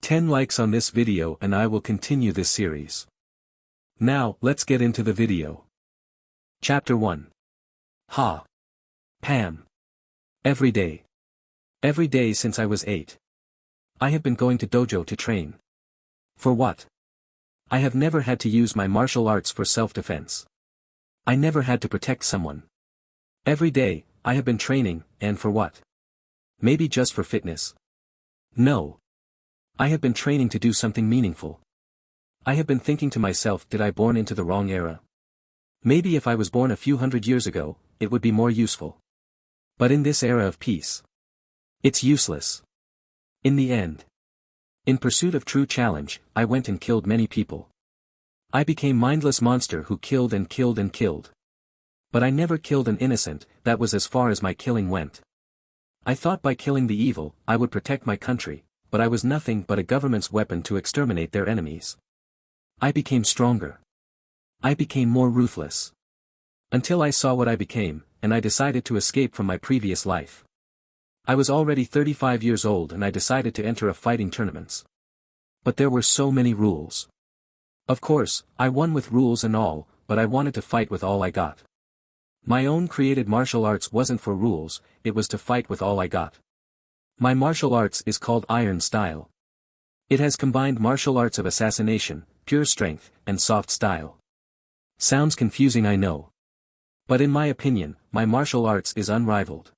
10 likes on this video and I will continue this series. Now, let's get into the video. Chapter 1. Ha. Pam. Every day. Every day since I was 8. I have been going to dojo to train. For what? I have never had to use my martial arts for self-defense. I never had to protect someone. Every day, I have been training, and for what? Maybe just for fitness. No. I have been training to do something meaningful. I have been thinking to myself, did I born into the wrong era? Maybe if I was born a few hundred years ago, it would be more useful. But in this era of peace, it's useless. In the end, in pursuit of true challenge, I went and killed many people. I became mindless monster who killed and killed and killed. But I never killed an innocent, that was as far as my killing went. I thought by killing the evil, I would protect my country, but I was nothing but a government's weapon to exterminate their enemies. I became stronger. I became more ruthless. Until I saw what I became, and I decided to escape from my previous life. I was already 35 years old and I decided to enter a fighting tournaments. But there were so many rules. Of course, I won with rules and all, but I wanted to fight with all I got. My own created martial arts wasn't for rules, it was to fight with all I got. My martial arts is called Iron Style. It has combined martial arts of assassination, pure strength, and soft style. Sounds confusing, I know. But in my opinion, my martial arts is unrivaled.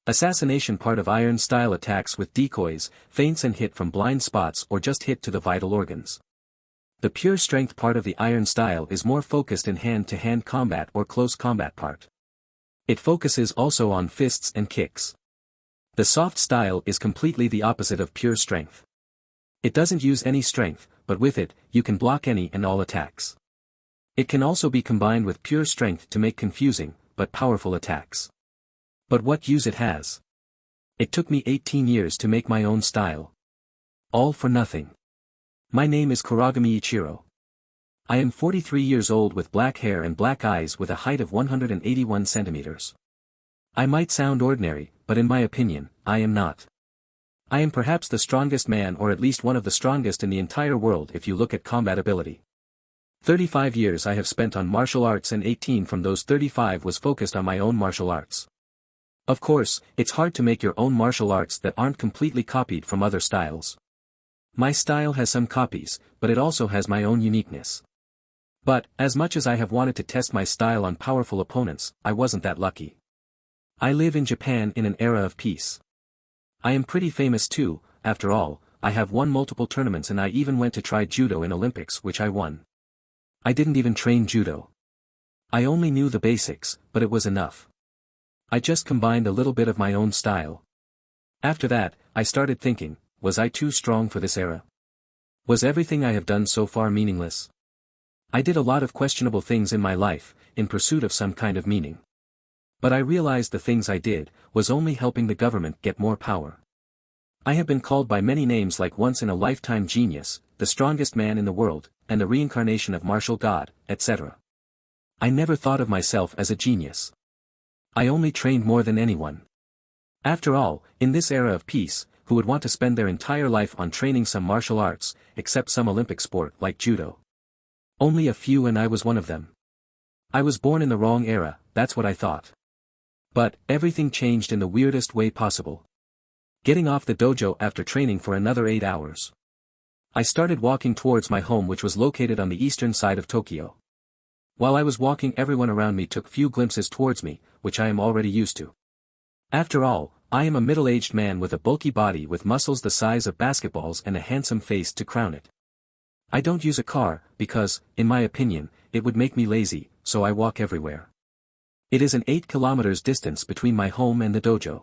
Assassination part of Iron Style attacks with decoys, feints and hit from blind spots or just hit to the vital organs. The pure strength part of the Iron Style is more focused in hand-to-hand combat or close combat part. It focuses also on fists and kicks. The soft style is completely the opposite of pure strength. It doesn't use any strength, but with it, you can block any and all attacks. It can also be combined with pure strength to make confusing, but powerful attacks. But what use it has? It took me 18 years to make my own style. All for nothing. My name is Kuragami Ichiro. I am 43 years old with black hair and black eyes with a height of 181 centimeters. I might sound ordinary, but in my opinion, I am not. I am perhaps the strongest man or at least one of the strongest in the entire world if you look at combat ability. 35 years I have spent on martial arts and 18 from those 35 was focused on my own martial arts. Of course, it's hard to make your own martial arts that aren't completely copied from other styles. My style has some copies, but it also has my own uniqueness. But, as much as I have wanted to test my style on powerful opponents, I wasn't that lucky. I live in Japan in an era of peace. I am pretty famous too, after all, I have won multiple tournaments and I even went to try judo in Olympics which I won. I didn't even train judo. I only knew the basics, but it was enough. I just combined a little bit of my own style. After that, I started thinking, was I too strong for this era? Was everything I have done so far meaningless? I did a lot of questionable things in my life, in pursuit of some kind of meaning. But I realized the things I did, was only helping the government get more power. I have been called by many names like once-in-a-lifetime genius, the strongest man in the world, and the reincarnation of martial god, etc. I never thought of myself as a genius. I only trained more than anyone. After all, in this era of peace, who would want to spend their entire life on training some martial arts, except some Olympic sport like judo? Only a few and I was one of them. I was born in the wrong era, that's what I thought. But, everything changed in the weirdest way possible. Getting off the dojo after training for another 8 hours. I started walking towards my home which was located on the eastern side of Tokyo. While I was walking everyone around me took few glimpses towards me, which I am already used to. After all, I am a middle-aged man with a bulky body with muscles the size of basketballs and a handsome face to crown it. I don't use a car, because, in my opinion, it would make me lazy, so I walk everywhere. It is an 8 kilometers distance between my home and the dojo.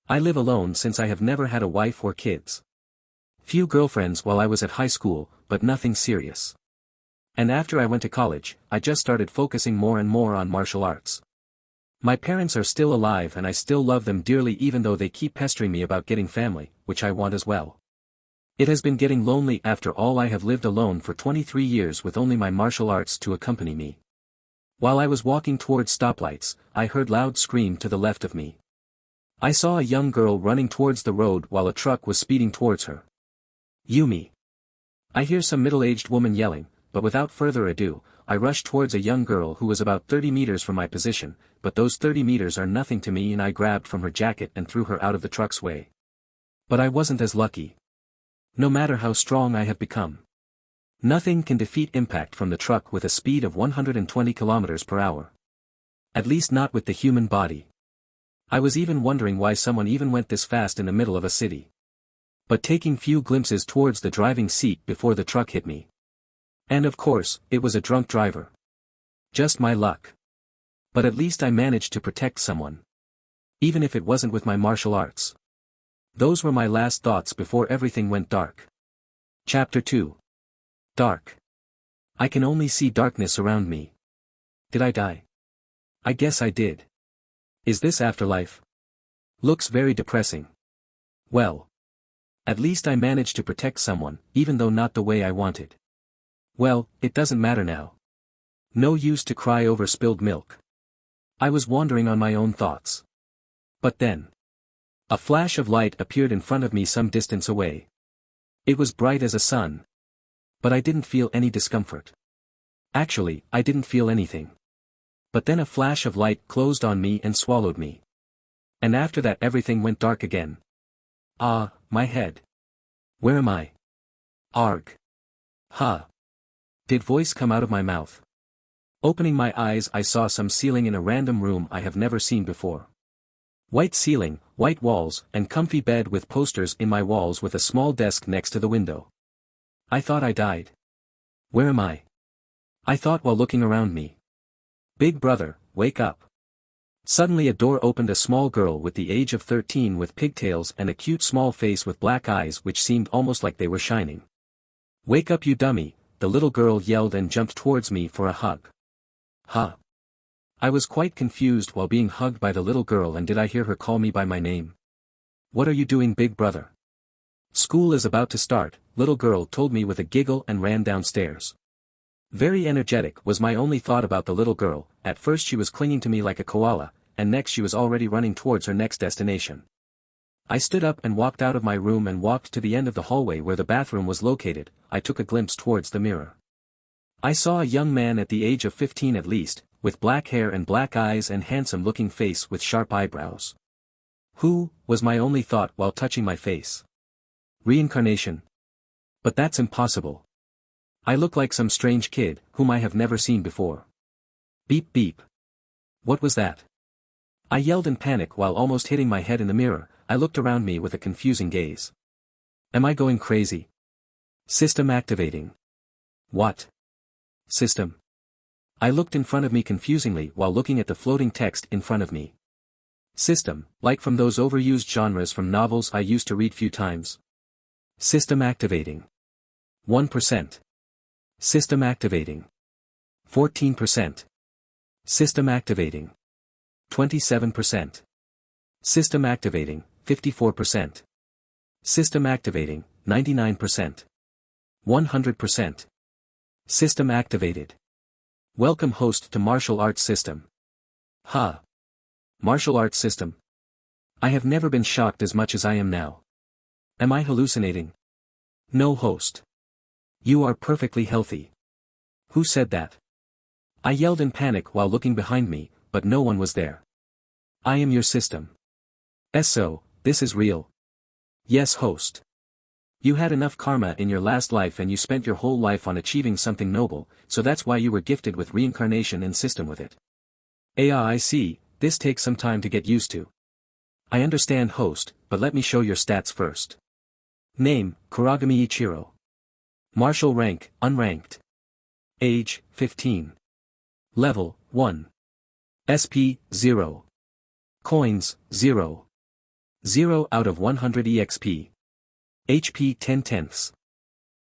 I live alone since I have never had a wife or kids. Few girlfriends while I was at high school, but nothing serious. And after I went to college, I just started focusing more and more on martial arts. My parents are still alive and I still love them dearly even though they keep pestering me about getting family, which I want as well. It has been getting lonely after all. I have lived alone for 23 years with only my martial arts to accompany me. While I was walking towards stoplights, I heard loud scream to the left of me. I saw a young girl running towards the road while a truck was speeding towards her. Yumi. I hear some middle-aged woman yelling, but without further ado, I rush towards a young girl who was about 30 meters from my position, but those 30 meters are nothing to me and I grabbed from her jacket and threw her out of the truck's way. But I wasn't as lucky. No matter how strong I have become, nothing can defeat impact from the truck with a speed of 120 kilometers per hour. At least not with the human body. I was even wondering why someone even went this fast in the middle of a city. But taking few glimpses towards the driving seat before the truck hit me. And of course, it was a drunk driver. Just my luck. But at least I managed to protect someone. Even if it wasn't with my martial arts. Those were my last thoughts before everything went dark. Chapter 2. Dark. I can only see darkness around me. Did I die? I guess I did. Is this afterlife? Looks very depressing. Well. At least I managed to protect someone, even though not the way I wanted. Well, it doesn't matter now. No use to cry over spilled milk. I was wandering on my own thoughts. But then. A flash of light appeared in front of me some distance away. It was bright as a sun. But I didn't feel any discomfort. Actually, I didn't feel anything. But then a flash of light closed on me and swallowed me. And after that everything went dark again. Ah, my head. Where am I? Arg. Huh. Did voice come out of my mouth? Opening my eyes I saw some ceiling in a random room I have never seen before. White ceiling, white walls, and comfy bed with posters in my walls with a small desk next to the window. I thought I died. Where am I? I thought while looking around me. Big brother, wake up. Suddenly a door opened. A small girl with the age of 13 with pigtails and a cute small face with black eyes which seemed almost like they were shining. Wake up you dummy, the little girl yelled and jumped towards me for a hug. Huh. I was quite confused while being hugged by the little girl, and did I hear her call me by my name? What are you doing, big brother? School is about to start, little girl told me with a giggle and ran downstairs. Very energetic was my only thought about the little girl. At first she was clinging to me like a koala, and next she was already running towards her next destination. I stood up and walked out of my room and walked to the end of the hallway where the bathroom was located. I took a glimpse towards the mirror. I saw a young man at the age of 15 at least, with black hair and black eyes and handsome-looking face with sharp eyebrows. Who, was my only thought while touching my face. Reincarnation? But that's impossible. I look like some strange kid, whom I have never seen before. Beep beep. What was that? I yelled in panic while almost hitting my head in the mirror. I looked around me with a confusing gaze. Am I going crazy? System activating. What? System. I looked in front of me confusingly while looking at the floating text in front of me. System, like from those overused genres from novels I used to read few times. System activating. 1%. System activating. 14%. System activating. 27%. System activating, 54%. System activating, 99%. 100%. System activated. Welcome host to martial arts system. Ha. Martial arts system. I have never been shocked as much as I am now. Am I hallucinating? No host. You are perfectly healthy. Who said that? I yelled in panic while looking behind me, but no one was there. I am your system. So, this is real. Yes, host. You had enough karma in your last life and you spent your whole life on achieving something noble, so that's why you were gifted with reincarnation and system with it. I see, this takes some time to get used to. I understand, host, but let me show your stats first. Name, Kuragami Ichiro. Martial rank, unranked. Age, 15. Level, 1. SP, 0. Coins, 0. 0 out of 100 EXP. HP 10/10.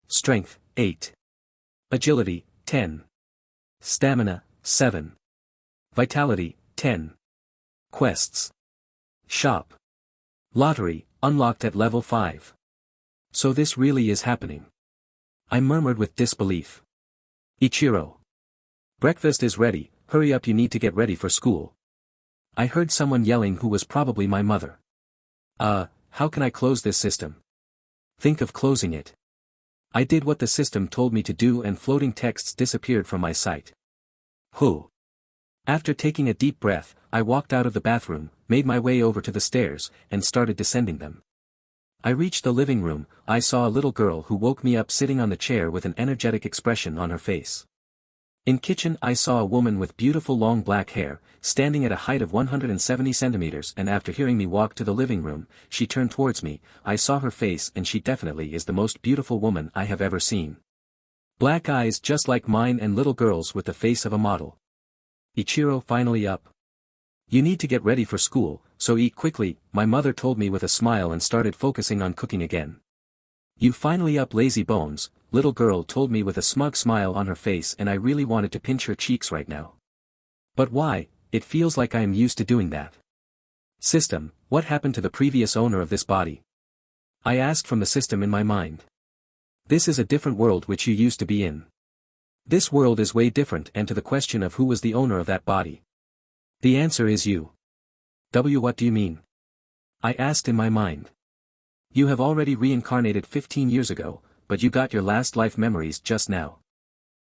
Strength, 8. Agility, 10. Stamina, 7. Vitality, 10. Quests. Shop. Lottery, unlocked at level 5. So this really is happening. I murmured with disbelief. Ichiro. Breakfast is ready, hurry up, you need to get ready for school. I heard someone yelling who was probably my mother. How can I close this system? Think of closing it. I did what the system told me to do and floating texts disappeared from my sight. Whew. After taking a deep breath, I walked out of the bathroom, made my way over to the stairs, and started descending them. I reached the living room. I saw a little girl who woke me up sitting on the chair with an energetic expression on her face. In kitchen I saw a woman with beautiful long black hair, standing at a height of 170 centimeters, and after hearing me walk to the living room, she turned towards me. I saw her face and she definitely is the most beautiful woman I have ever seen. Black eyes just like mine and little girls with the face of a model. Ichiro, finally up. You need to get ready for school, so eat quickly, my mother told me with a smile and started focusing on cooking again. You finally up, lazy bones, little girl told me with a smug smile on her face, and I really wanted to pinch her cheeks right now. But why? It feels like I am used to doing that. System, what happened to the previous owner of this body? I asked from the system in my mind. This is a different world which you used to be in. This world is way different, and to the question of who was the owner of that body. The answer is you. What do you mean? I asked in my mind. You have already reincarnated 15 years ago, but you got your last life memories just now.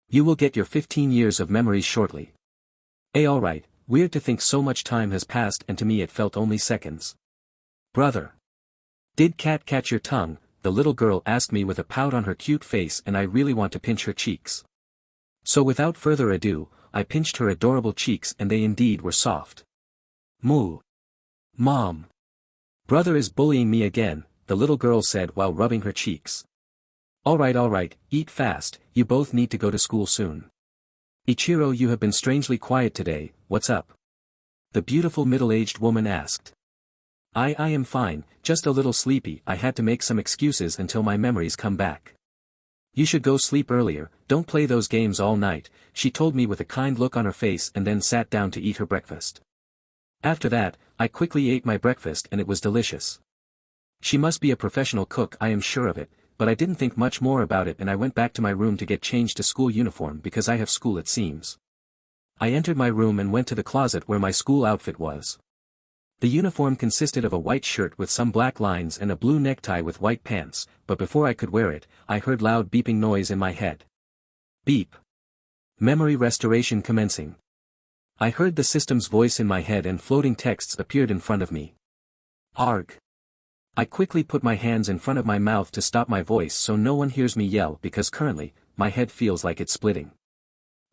You will get your 15 years of memories shortly. Alright, weird to think so much time has passed and to me it felt only seconds. Brother. Did cat catch your tongue? The little girl asked me with a pout on her cute face, and I really want to pinch her cheeks. So without further ado, I pinched her adorable cheeks and they indeed were soft. Moo. Mom. Brother is bullying me again, the little girl said while rubbing her cheeks. Alright, eat fast, you both need to go to school soon. Ichiro, you have been strangely quiet today, what's up? The beautiful middle-aged woman asked. I am fine, just a little sleepy. I had to make some excuses until my memories come back. You should go sleep earlier, don't play those games all night, she told me with a kind look on her face and then sat down to eat her breakfast. After that, I quickly ate my breakfast and it was delicious. She must be a professional cook, I am sure of it, but I didn't think much more about it and I went back to my room to get changed to school uniform because I have school it seems. I entered my room and went to the closet where my school outfit was. The uniform consisted of a white shirt with some black lines and a blue necktie with white pants, but before I could wear it, I heard loud beeping noise in my head. Beep. Memory restoration commencing. I heard the system's voice in my head and floating texts appeared in front of me. Arg. I quickly put my hands in front of my mouth to stop my voice so no one hears me yell because currently, my head feels like it's splitting.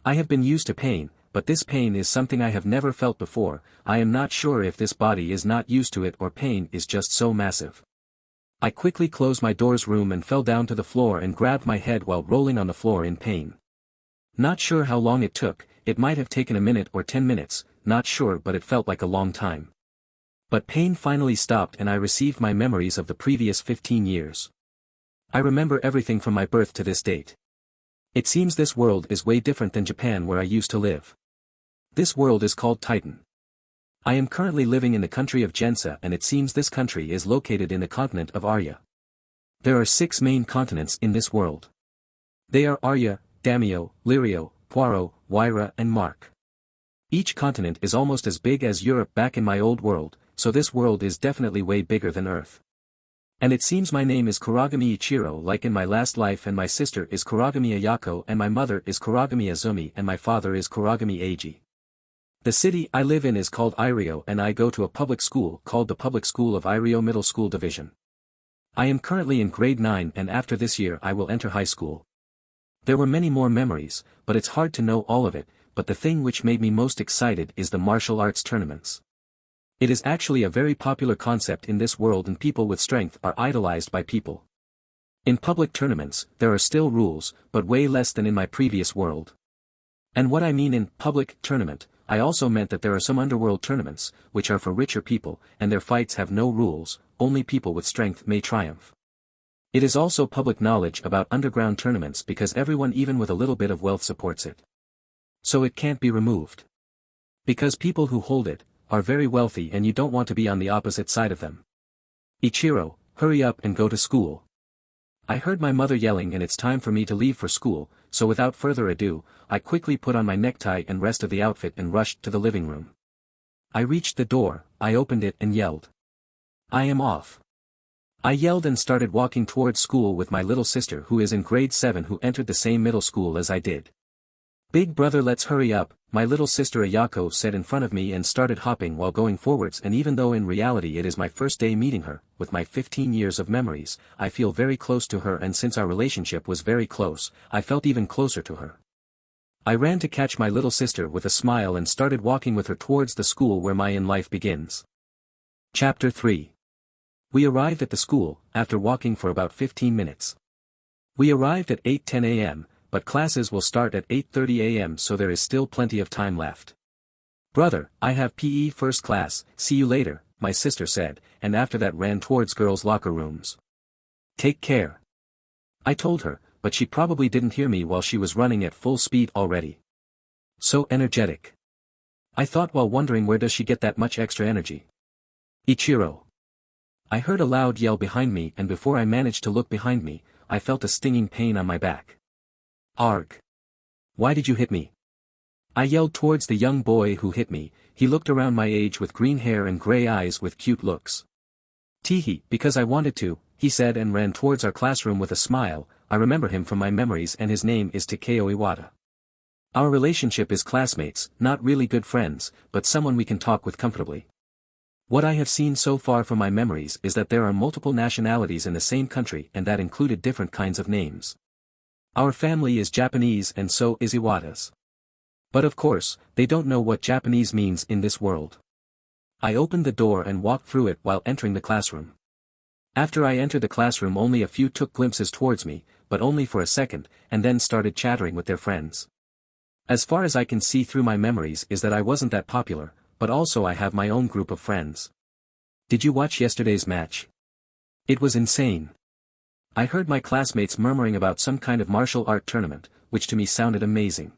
I have been used to pain, but this pain is something I have never felt before. I am not sure if this body is not used to it or pain is just so massive. I quickly closed my door's room and fell down to the floor and grabbed my head while rolling on the floor in pain. Not sure how long it took, it might have taken a minute or 10 minutes, not sure, but it felt like a long time. But pain finally stopped and I received my memories of the previous 15 years. I remember everything from my birth to this date. It seems this world is way different than Japan where I used to live. This world is called Titan. I am currently living in the country of Gensa and it seems this country is located in the continent of Arya. There are 6 main continents in this world. They are Arya, Damio, Lirio, Poirot, Wyra and Mark. Each continent is almost as big as Europe back in my old world, so this world is definitely way bigger than Earth. And it seems my name is Kuragami Ichiro like in my last life, and my sister is Kuragami Ayako and my mother is Kuragami Azumi and my father is Kuragami Eiji. The city I live in is called Irio and I go to a public school called the Public School of Irio Middle School Division. I am currently in grade 9 and after this year I will enter high school. There were many more memories, but it's hard to know all of it, but the thing which made me most excited is the martial arts tournaments. It is actually a very popular concept in this world and people with strength are idolized by people. In public tournaments, there are still rules, but way less than in my previous world. And what I mean in public tournament, I also meant that there are some underworld tournaments, which are for richer people, and their fights have no rules, only people with strength may triumph. It is also public knowledge about underground tournaments because everyone even with a little bit of wealth supports it. So it can't be removed. Because people who hold it, are very wealthy and you don't want to be on the opposite side of them. Ichiro, hurry up and go to school. I heard my mother yelling and it's time for me to leave for school, so without further ado, I quickly put on my necktie and rest of the outfit and rushed to the living room. I reached the door, I opened it and yelled. I am off. I yelled and started walking towards school with my little sister who is in grade 7 who entered the same middle school as I did. "Big brother, let's hurry up," my little sister Ayako said in front of me and started hopping while going forwards, and even though in reality it is my first day meeting her, with my 15 years of memories, I feel very close to her, and since our relationship was very close, I felt even closer to her. I ran to catch my little sister with a smile and started walking with her towards the school where my in life begins. Chapter 3. We arrived at the school, after walking for about 15 minutes. We arrived at 8:10 a.m., but classes will start at 8:30 a.m. so there is still plenty of time left. "Brother, I have PE first class, see you later," my sister said, and after that ran towards girls' locker rooms. "Take care," I told her, but she probably didn't hear me while she was running at full speed already. So energetic. I thought while wondering where does she get that much extra energy. "Ichiro." I heard a loud yell behind me, and before I managed to look behind me, I felt a stinging pain on my back. "Arg. Why did you hit me?" I yelled towards the young boy who hit me. He looked around my age with green hair and gray eyes with cute looks. "Teehee, because I wanted to," he said and ran towards our classroom with a smile. I remember him from my memories and his name is Takeo Iwata. Our relationship is classmates, not really good friends, but someone we can talk with comfortably. What I have seen so far from my memories is that there are multiple nationalities in the same country and that included different kinds of names. Our family is Japanese and so is Iwata's. But of course, they don't know what Japanese means in this world. I opened the door and walked through it while entering the classroom. After I entered the classroom only a few took glimpses towards me, but only for a second, and then started chattering with their friends. As far as I can see through my memories is that I wasn't that popular, but also I have my own group of friends. "Did you watch yesterday's match? It was insane." I heard my classmates murmuring about some kind of martial art tournament, which to me sounded amazing.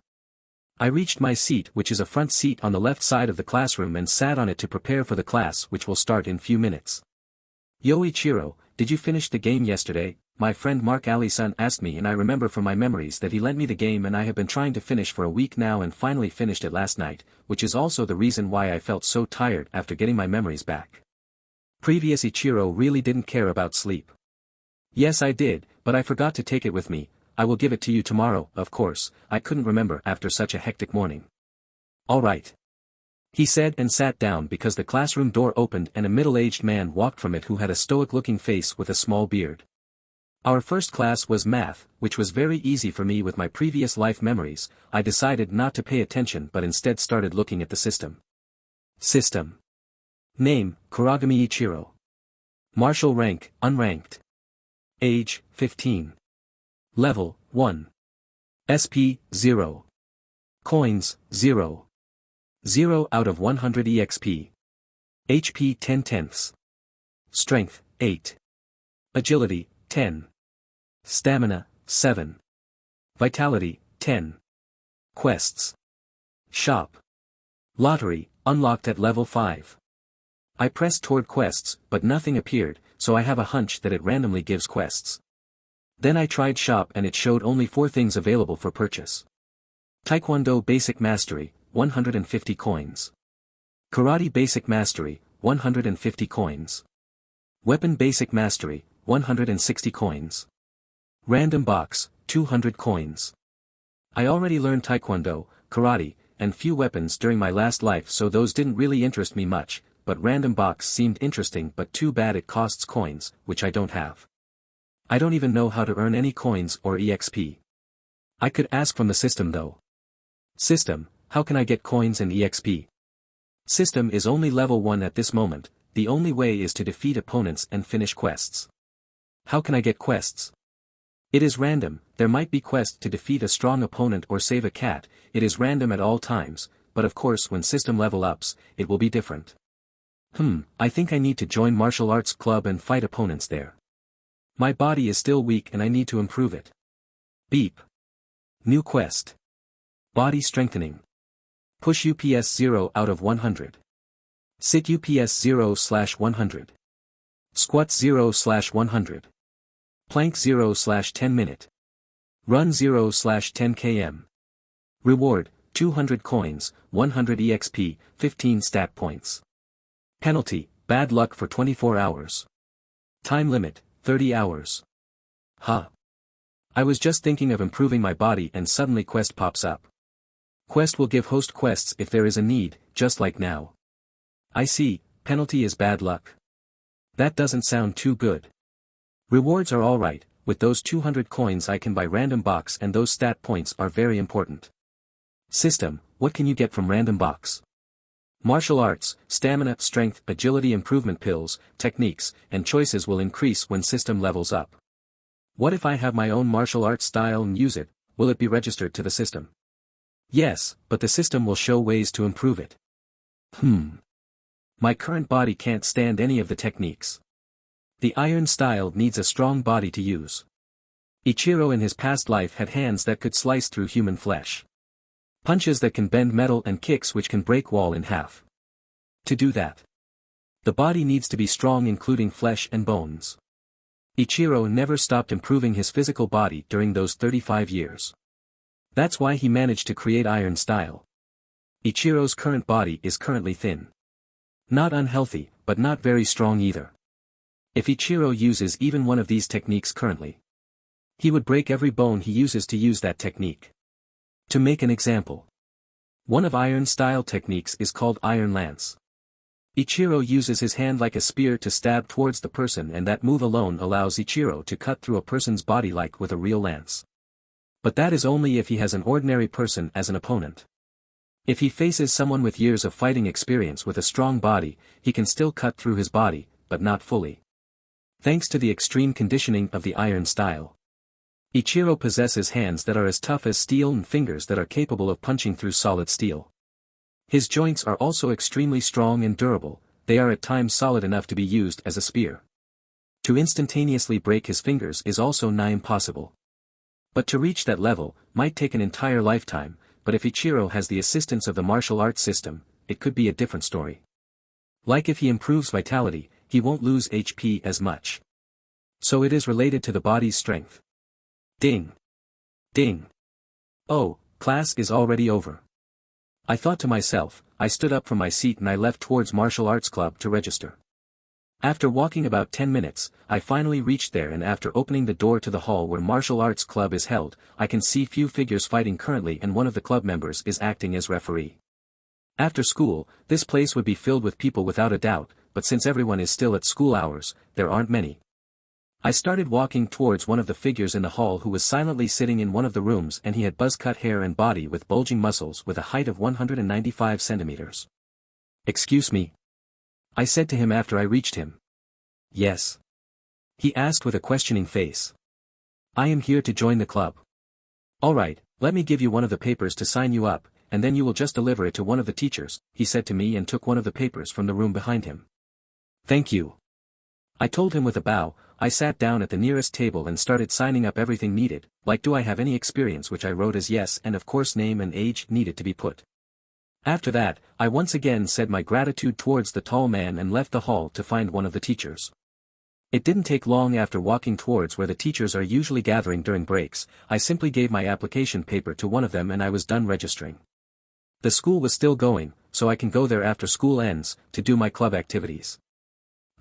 I reached my seat, which is a front seat on the left side of the classroom, and sat on it to prepare for the class which will start in few minutes. "Yo Ichiro, did you finish the game yesterday?" my friend Mark Ali-san asked me, and I remember from my memories that he lent me the game and I have been trying to finish for a week now and finally finished it last night, which is also the reason why I felt so tired after getting my memories back. Previous Ichiro really didn't care about sleep. "Yes I did, but I forgot to take it with me. I will give it to you tomorrow, of course. I couldn't remember after such a hectic morning." "All right," he said and sat down because the classroom door opened and a middle-aged man walked from it who had a stoic-looking face with a small beard. Our first class was math, which was very easy for me with my previous life memories. I decided not to pay attention but instead started looking at the system. System. Name, Kuragami Ichiro. Martial rank, unranked. Age, 15. Level, 1. SP, 0. Coins, 0. 0 out of 100 EXP. HP 10 tenths. Strength, 8. Agility, 10. Stamina, 7. Vitality, 10. Quests. Shop. Lottery, unlocked at level 5. I pressed toward quests, but nothing appeared, so I have a hunch that it randomly gives quests. Then I tried shop and it showed only 4 things available for purchase. Taekwondo Basic Mastery, 150 coins. Karate Basic Mastery, 150 coins. Weapon Basic Mastery, 160 coins. Random Box, 200 coins. I already learned Taekwondo, Karate, and few weapons during my last life, so those didn't really interest me much, but Random Box seemed interesting, but too bad it costs coins, which I don't have. I don't even know how to earn any coins or EXP. I could ask from the system though. System, how can I get coins and EXP? System is only level 1 at this moment. The only way is to defeat opponents and finish quests. How can I get quests? It is random. There might be quest to defeat a strong opponent or save a cat. It is random at all times, but of course when system level ups, it will be different. I think I need to join martial arts club and fight opponents there. My body is still weak and I need to improve it. Beep. New quest. Body strengthening. Push UPS 0 out of 100. Sit UPS 0/100. Squat 0/100. Plank 0/10 minute. Run 0/10 km. Reward, 200 coins, 100 EXP, 15 stat points. Penalty, bad luck for 24 hours. Time limit, 30 hours. Huh. I was just thinking of improving my body and suddenly quest pops up. Quest will give host quests if there is a need, just like now. I see, penalty is bad luck. That doesn't sound too good. Rewards are alright, with those 200 coins I can buy random box and those stat points are very important. System, what can you get from random box? Martial arts, stamina, strength, agility improvement pills, techniques, and choices will increase when system levels up. What if I have my own martial arts style and use it, will it be registered to the system? Yes, but the system will show ways to improve it. My current body can't stand any of the techniques. The iron style needs a strong body to use. Ichiro in his past life had hands that could slice through human flesh. Punches that can bend metal and kicks which can break wall in half. To do that, the body needs to be strong including flesh and bones. Ichiro never stopped improving his physical body during those 35 years. That's why he managed to create iron style. Ichiro's current body is currently thin. Not unhealthy, but not very strong either. If Ichiro uses even one of these techniques currently, he would break every bone he uses to use that technique. To make an example, one of iron style techniques is called Iron Lance. Ichiro uses his hand like a spear to stab towards the person, and that move alone allows Ichiro to cut through a person's body like with a real lance. But that is only if he has an ordinary person as an opponent. If he faces someone with years of fighting experience with a strong body, he can still cut through his body, but not fully. Thanks to the extreme conditioning of the iron style, Ichiro possesses hands that are as tough as steel and fingers that are capable of punching through solid steel. His joints are also extremely strong and durable, they are at times solid enough to be used as a spear. To instantaneously break his fingers is also nigh impossible. But to reach that level, might take an entire lifetime, but if Ichiro has the assistance of the martial arts system, it could be a different story. Like if he improves vitality, he won't lose HP as much. So it is related to the body's strength. Ding. Ding. Oh, class is already over. I thought to myself, I stood up from my seat and I left towards martial arts club to register. After walking about 10 minutes, I finally reached there, and after opening the door to the hall where martial arts club is held, I can see few figures fighting currently and one of the club members is acting as referee. After school, this place would be filled with people without a doubt, but since everyone is still at school hours, there aren't many. I started walking towards one of the figures in the hall who was silently sitting in one of the rooms, and he had buzz-cut hair and body with bulging muscles with a height of 195 centimeters. Excuse me? I said to him after I reached him. Yes. He asked with a questioning face. I am here to join the club. Alright, let me give you one of the papers to sign you up, and then you will just deliver it to one of the teachers, he said to me, and took one of the papers from the room behind him. Thank you. I told him with a bow. I sat down at the nearest table and started signing up everything needed, like do I have any experience, which I wrote as yes, and of course name and age needed to be put. After that, I once again said my gratitude towards the tall man and left the hall to find one of the teachers. It didn't take long after walking towards where the teachers are usually gathering during breaks. I simply gave my application paper to one of them and I was done registering. The school was still going, so I can go there after school ends, to do my club activities.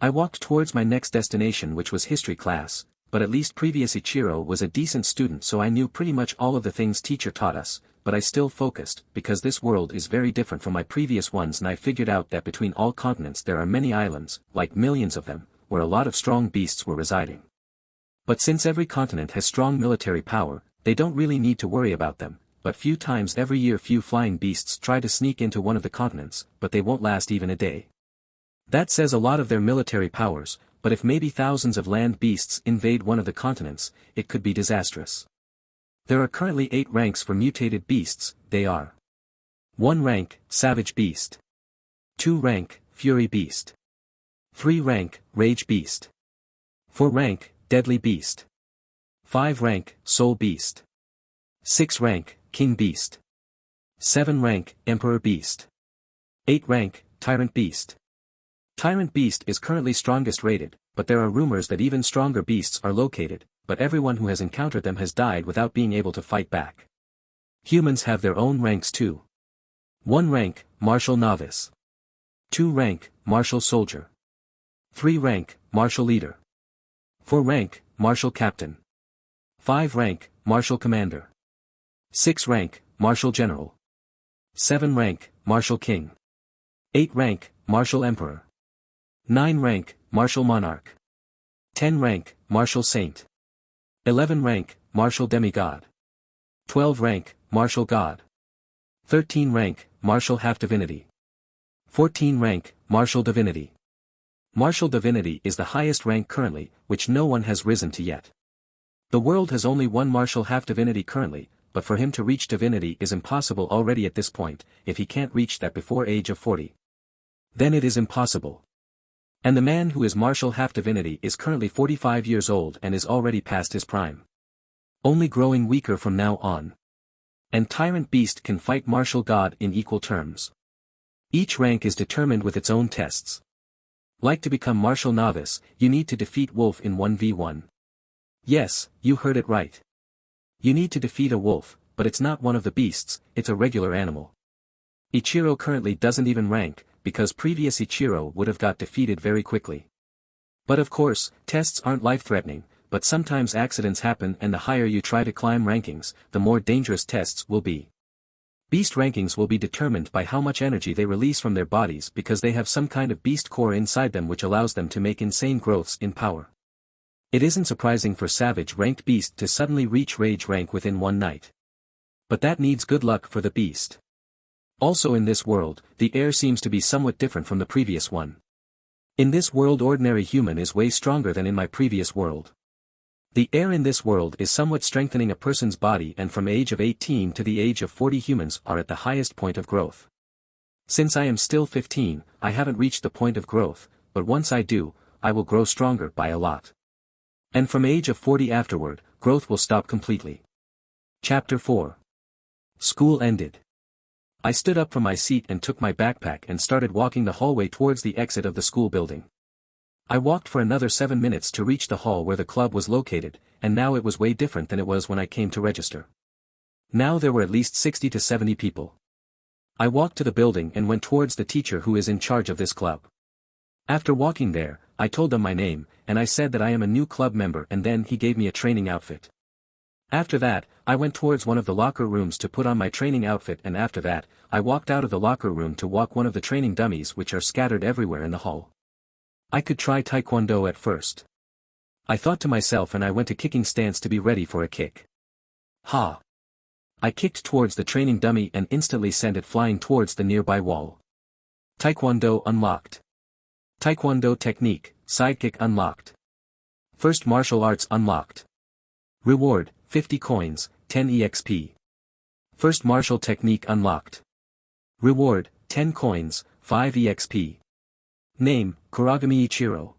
I walked towards my next destination, which was history class, but at least previous Ichiro was a decent student, so I knew pretty much all of the things teacher taught us, but I still focused, because this world is very different from my previous ones, and I figured out that between all continents there are many islands, like millions of them, where a lot of strong beasts were residing. But since every continent has strong military power, they don't really need to worry about them, but few times every year few flying beasts try to sneak into one of the continents, but they won't last even a day. That says a lot of their military powers, but if maybe thousands of land beasts invade one of the continents, it could be disastrous. There are currently 8 ranks for mutated beasts. They are 1 rank, Savage Beast. 2 rank, Fury Beast. 3 rank, Rage Beast. 4 rank, Deadly Beast. 5 rank, Soul Beast. 6 rank, King Beast. 7 rank, Emperor Beast. 8 rank, Tyrant Beast. Tyrant Beast is currently strongest rated, but there are rumors that even stronger beasts are located, but everyone who has encountered them has died without being able to fight back. Humans have their own ranks too. 1 rank, Martial Novice. 2 rank, Martial Soldier. 3 rank, Martial Leader. 4 rank, Martial Captain. 5 rank, Martial Commander. 6 rank, Martial General. 7 rank, Martial King. 8 rank, Martial Emperor. 9 rank, Martial Monarch. 10 rank, Martial Saint. 11 rank, Martial Demigod. 12 rank, Martial God. 13 rank, Martial Half-Divinity. 14 rank, Martial Divinity. Martial Divinity is the highest rank currently, which no one has risen to yet. The world has only one Martial Half-Divinity currently, but for him to reach divinity is impossible already at this point, if he can't reach that before age of 40. Then it is impossible. And the man who is Martial Half-Divinity is currently 45 years old and is already past his prime. Only growing weaker from now on. And Tyrant Beast can fight Martial God in equal terms. Each rank is determined with its own tests. Like to become Martial Novice, you need to defeat Wolf in 1v1. Yes, you heard it right. You need to defeat a wolf, but it's not one of the beasts, it's a regular animal. Ichiro currently doesn't even rank, because previous Ichiro would have got defeated very quickly. But of course, tests aren't life-threatening, but sometimes accidents happen and the higher you try to climb rankings, the more dangerous tests will be. Beast rankings will be determined by how much energy they release from their bodies because they have some kind of beast core inside them which allows them to make insane growths in power. It isn't surprising for Savage ranked Beast to suddenly reach Rage rank within one night. But that needs good luck for the Beast. Also in this world, the air seems to be somewhat different from the previous one. In this world ordinary human is way stronger than in my previous world. The air in this world is somewhat strengthening a person's body and from age of 18 to the age of 40 humans are at the highest point of growth. Since I am still 15, I haven't reached the point of growth, but once I do, I will grow stronger by a lot. And from age of 40 afterward, growth will stop completely. Chapter 4. School ended. I stood up from my seat and took my backpack and started walking the hallway towards the exit of the school building. I walked for another 7 minutes to reach the hall where the club was located, and now it was way different than it was when I came to register. Now there were at least 60 to 70 people. I walked to the building and went towards the teacher who is in charge of this club. After walking there, I told him my name, and I said that I am a new club member and then he gave me a training outfit. After that, I went towards one of the locker rooms to put on my training outfit and after that, I walked out of the locker room to walk one of the training dummies which are scattered everywhere in the hall. I could try Taekwondo at first. I thought to myself and I went to kicking stance to be ready for a kick. Ha! I kicked towards the training dummy and instantly sent it flying towards the nearby wall. Taekwondo unlocked. Taekwondo technique, sidekick unlocked. First martial arts unlocked. Reward, 50 coins, 10 EXP. First martial technique unlocked. Reward, 10 coins, 5 EXP. Name, Kuragami Ichiro.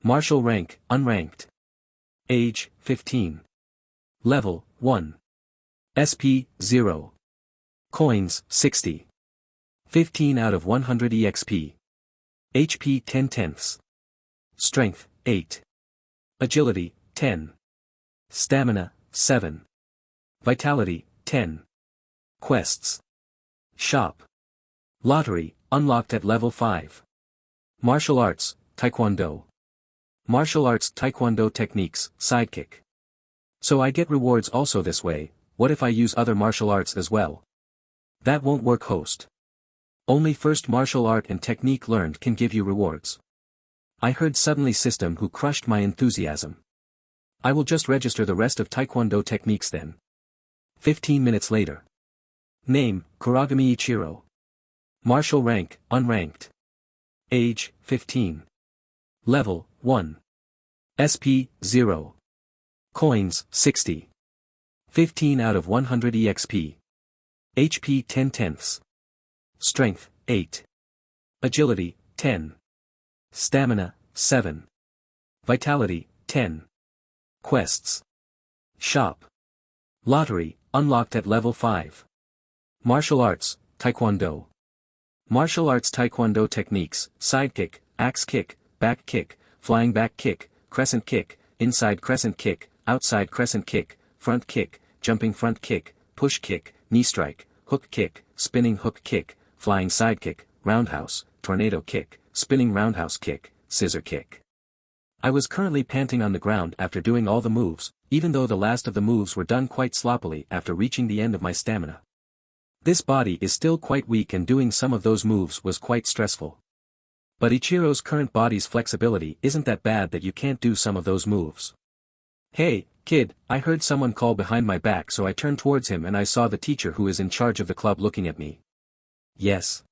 Martial rank, unranked. Age, 15. Level, 1. SP, 0. Coins, 60. 15 out of 100 EXP. HP 10/10. Strength, 8. Agility, 10. Stamina, 7. Vitality, 10. Quests. Shop. Lottery, unlocked at level 5. Martial arts, Taekwondo. Martial arts Taekwondo techniques, sidekick. So I get rewards also this way, what if I use other martial arts as well? That won't work, host. Only first martial art and technique learned can give you rewards. I heard suddenly system who crushed my enthusiasm. I will just register the rest of Taekwondo techniques then. 15 minutes later. Name, Kuragami Ichiro. Martial rank, unranked. Age, 15. Level, 1. SP, 0. Coins, 60. 15 out of 100 EXP. HP 10/10. Strength, 8. Agility, 10. Stamina, 7. Vitality, 10. Quests. Shop. Lottery, unlocked at level 5. Martial arts, Taekwondo. Martial arts Taekwondo techniques, sidekick, axe kick, back kick, flying back kick, crescent kick, inside crescent kick, outside crescent kick, front kick, jumping front kick, push kick, knee strike, hook kick, spinning hook kick, flying sidekick, roundhouse, tornado kick, spinning roundhouse kick, scissor kick. I was currently panting on the ground after doing all the moves, even though the last of the moves were done quite sloppily after reaching the end of my stamina. This body is still quite weak and doing some of those moves was quite stressful. But Ichiro's current body's flexibility isn't that bad that you can't do some of those moves. "Hey, kid," I heard someone call behind my back, so I turned towards him and I saw the teacher who is in charge of the club looking at me. "Yes?"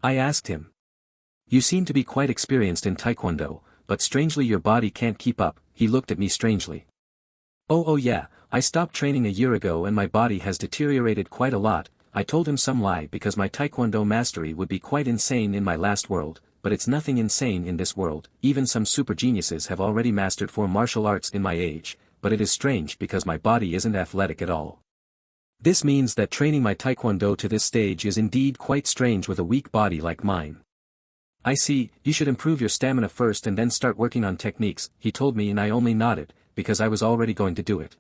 I asked him. "You seem to be quite experienced in Taekwondo, but strangely your body can't keep up." He looked at me strangely. Oh yeah, I stopped training a year ago and my body has deteriorated quite a lot." I told him some lie because my Taekwondo mastery would be quite insane in my last world, but it's nothing insane in this world. Even some super geniuses have already mastered 4 martial arts in my age, but it is strange because my body isn't athletic at all. This means that training my Taekwondo to this stage is indeed quite strange with a weak body like mine. "I see, you should improve your stamina first and then start working on techniques," he told me, and I only nodded, because I was already going to do it.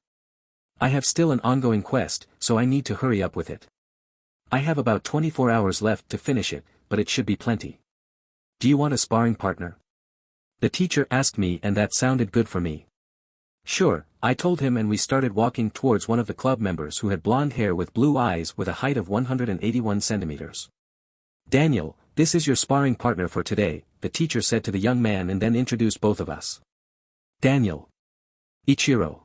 I have still an ongoing quest, so I need to hurry up with it. I have about 24 hours left to finish it, but it should be plenty. "Do you want a sparring partner?" the teacher asked me, and that sounded good for me. "Sure," I told him, and we started walking towards one of the club members who had blonde hair with blue eyes with a height of 181 centimeters. "Daniel, this is your sparring partner for today," the teacher said to the young man and then introduced both of us. "Daniel. Ichiro."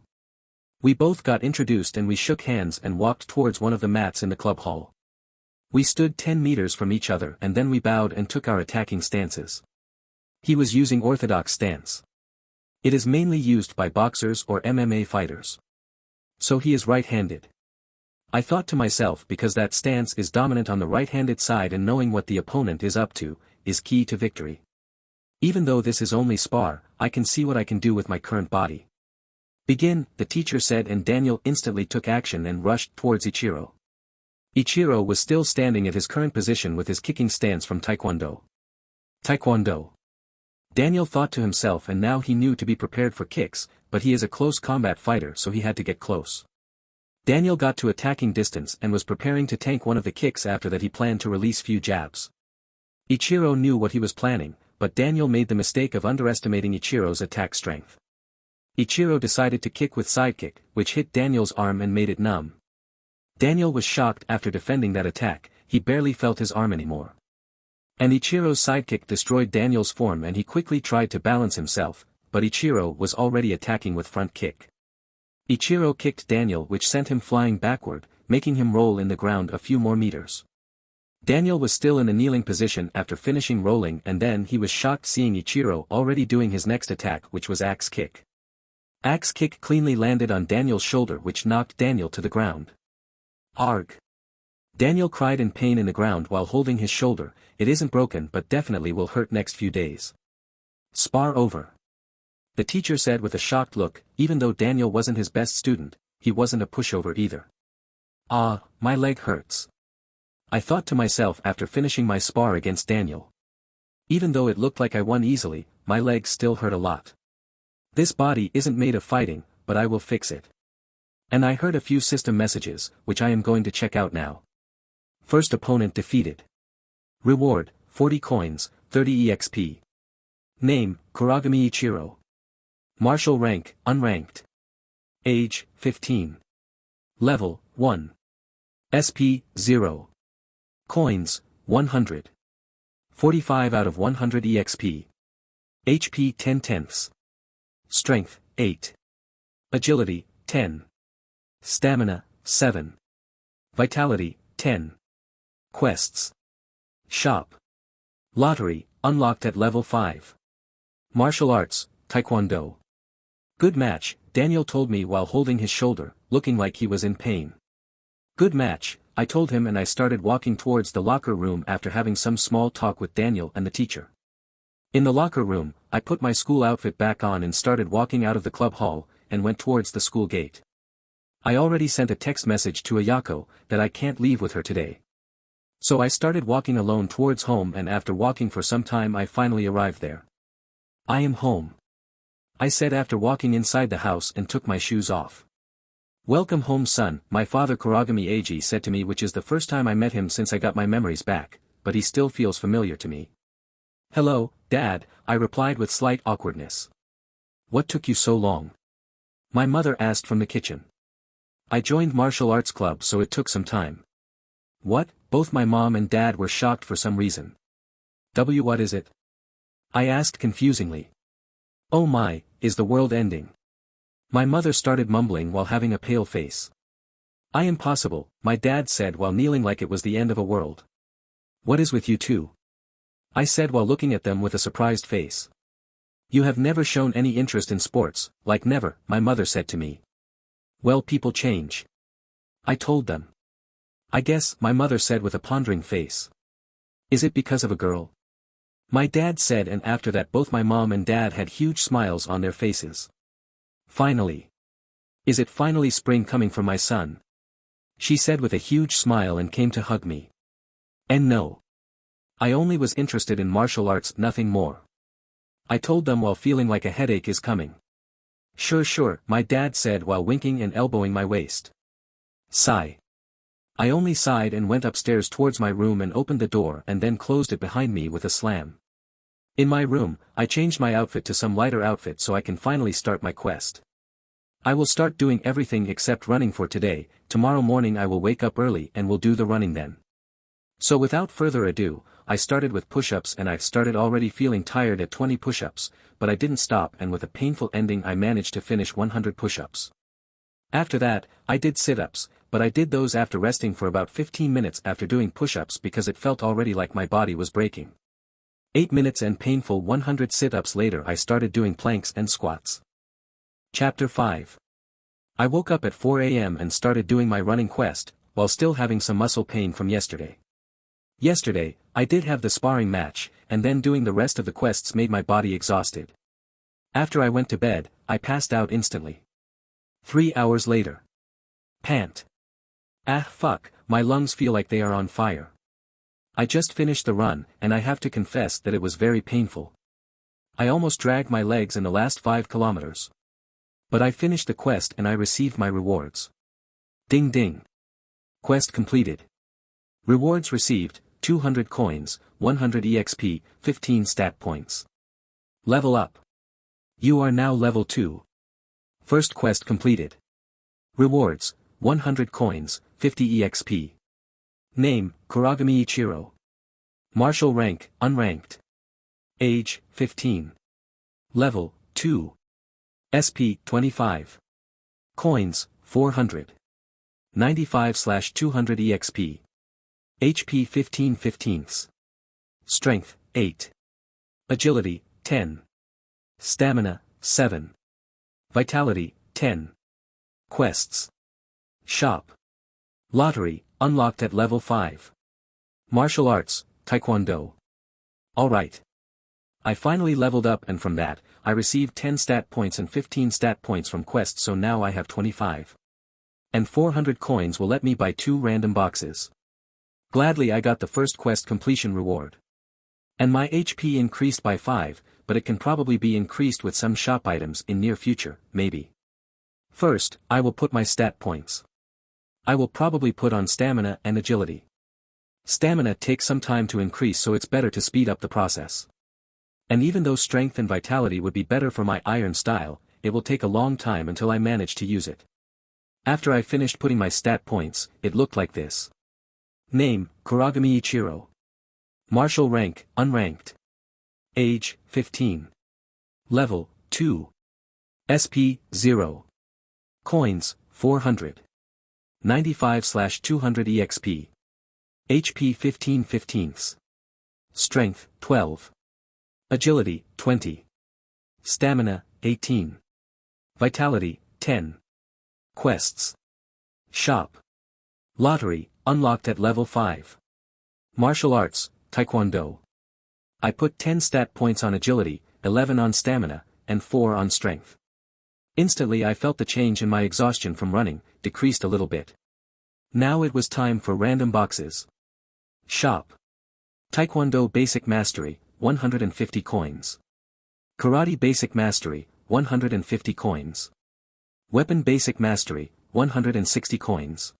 We both got introduced and we shook hands and walked towards one of the mats in the club hall. We stood 10 meters from each other and then we bowed and took our attacking stances. He was using orthodox stance. It is mainly used by boxers or MMA fighters. So he is right-handed. I thought to myself, because that stance is dominant on the right-handed side and knowing what the opponent is up to, is key to victory. Even though this is only spar, I can see what I can do with my current body. "Begin," the teacher said, and Daniel instantly took action and rushed towards Ichiro. Ichiro was still standing at his current position with his kicking stance from Taekwondo. Taekwondo. Daniel thought to himself, and now he knew to be prepared for kicks, but he is a close combat fighter, so he had to get close. Daniel got to attacking distance and was preparing to tank one of the kicks. After that he planned to release few jabs. Ichiro knew what he was planning, but Daniel made the mistake of underestimating Ichiro's attack strength. Ichiro decided to kick with sidekick, which hit Daniel's arm and made it numb. Daniel was shocked after defending that attack, he barely felt his arm anymore. And Ichiro's sidekick destroyed Daniel's form and he quickly tried to balance himself, but Ichiro was already attacking with front kick. Ichiro kicked Daniel, which sent him flying backward, making him roll in the ground a few more meters. Daniel was still in a kneeling position after finishing rolling, and then he was shocked seeing Ichiro already doing his next attack, which was axe kick. Axe kick cleanly landed on Daniel's shoulder, which knocked Daniel to the ground. Arg! Daniel cried in pain in the ground while holding his shoulder. "It isn't broken but definitely will hurt next few days." "Spar over," the teacher said with a shocked look. Even though Daniel wasn't his best student, he wasn't a pushover either. "Ah, my leg hurts," I thought to myself after finishing my spar against Daniel. Even though it looked like I won easily, my legs still hurt a lot. This body isn't made of fighting, but I will fix it. And I heard a few system messages, which I am going to check out now. First opponent defeated. Reward, 40 coins, 30 EXP. Name, Kuragami Ichiro. Martial rank, unranked. Age, 15. Level, 1. SP, 0. Coins, 100. 45 out of 100 EXP. HP 10/10. Strength, 8. Agility, 10. Stamina, 7. Vitality, 10. Quests. Shop. Lottery, unlocked at level 5. Martial arts, Taekwondo. Good match, Daniel told me while holding his shoulder, looking like he was in pain. Good match, I told him, and I started walking towards the locker room after having some small talk with Daniel and the teacher. In the locker room, I put my school outfit back on and started walking out of the club hall, and went towards the school gate. I already sent a text message to Ayako that I can't leave with her today. So I started walking alone towards home, and after walking for some time I finally arrived there. "I am home," I said after walking inside the house and took my shoes off. "Welcome home, son," my father Kuragami Eiji said to me, which is the first time I met him since I got my memories back, but he still feels familiar to me. "Hello, Dad," I replied with slight awkwardness. What took you so long? My mother asked from the kitchen. I joined martial arts club so it took some time. What? Both my mom and dad were shocked for some reason. What is it? I asked confusingly. Oh my, is the world ending? My mother started mumbling while having a pale face. Impossible, my dad said while kneeling like it was the end of a world. What is with you two? I said while looking at them with a surprised face. You have never shown any interest in sports, like never, my mother said to me. Well, people change. I told them. I guess, my mother said with a pondering face. Is it because of a girl? My dad said, and after that both my mom and dad had huge smiles on their faces. Finally. Is it finally spring coming for my son? She said with a huge smile and came to hug me. And no. I only was interested in martial arts, nothing more. I told them while feeling like a headache is coming. Sure, my dad said while winking and elbowing my waist. Sigh. I only sighed and went upstairs towards my room and opened the door and then closed it behind me with a slam. In my room, I changed my outfit to some lighter outfit so I can finally start my quest. I will start doing everything except running for today. Tomorrow morning I will wake up early and will do the running then. So without further ado, I started with push-ups and I started already feeling tired at 20 push-ups, but I didn't stop and with a painful ending I managed to finish 100 push-ups. After that, I did sit-ups, but I did those after resting for about 15 minutes after doing push-ups because it felt already like my body was breaking. 8 minutes and painful 100 sit-ups later I started doing planks and squats. Chapter 5. I woke up at 4 a.m. and started doing my running quest, while still having some muscle pain from yesterday. Yesterday, I did have the sparring match, and then doing the rest of the quests made my body exhausted. After I went to bed, I passed out instantly. 3 hours later. Pant. Fuck, my lungs feel like they are on fire. I just finished the run, and I have to confess that it was very painful. I almost dragged my legs in the last 5 kilometers. But I finished the quest and I received my rewards. Ding ding. Quest completed. Rewards received, 200 coins, 100 EXP, 15 stat points. Level up. You are now level 2. First quest completed. Rewards, 100 coins, 50 EXP. Name, Kuragami Ichiro. Martial rank, unranked. Age, 15. Level, 2. SP, 25. Coins, 400. 95/200 EXP. HP 15/15. Strength, 8. Agility, 10. Stamina, 7. Vitality, 10. Quests. Shop. Lottery, unlocked at level 5. Martial arts, Taekwondo. Alright. I finally leveled up and from that, I received 10 stat points and 15 stat points from quests, so now I have 25. And 400 coins will let me buy 2 random boxes. Gladly I got the first quest completion reward. And my HP increased by 5, but it can probably be increased with some shop items in near future, maybe. First, I will put my stat points. I will probably put on stamina and agility. Stamina takes some time to increase, so it's better to speed up the process. And even though strength and vitality would be better for my iron style, it will take a long time until I manage to use it. After I finished putting my stat points, it looked like this. Name, Kuragami Ichiro. Martial rank, unranked. Age, 15. Level, 2. SP, 0. Coins, 400. 95/200 EXP. HP 15/15. Strength, 12. Agility, 20. Stamina, 18. Vitality, 10. Quests. Shop. Lottery, unlocked at level 5. Martial arts, Taekwondo. I put 10 stat points on agility, 11 on stamina, and 4 on strength. Instantly I felt the change in my exhaustion from running, decreased a little bit. Now it was time for random boxes. Shop. Taekwondo Basic Mastery, 150 coins. Karate Basic Mastery, 150 coins. Weapon Basic Mastery, 160 coins.